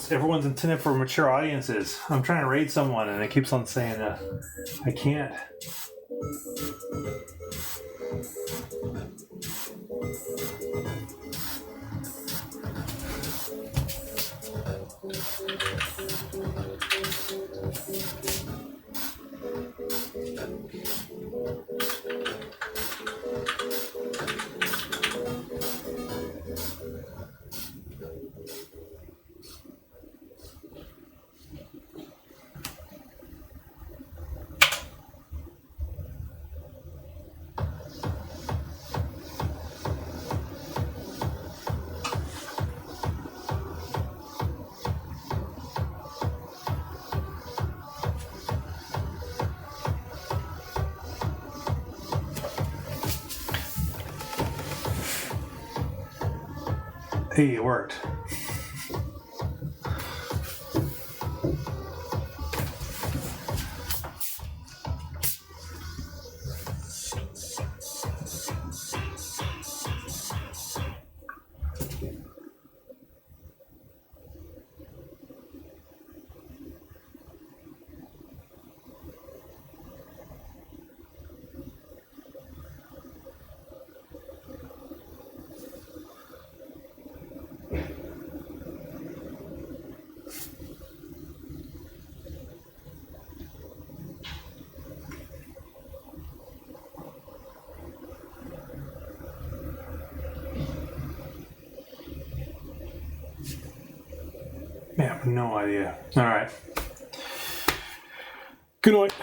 everyone's intended for mature audiences. I'm trying to raid someone, and it keeps on saying I can't. Hey, it worked. I have no idea. All right. Good night.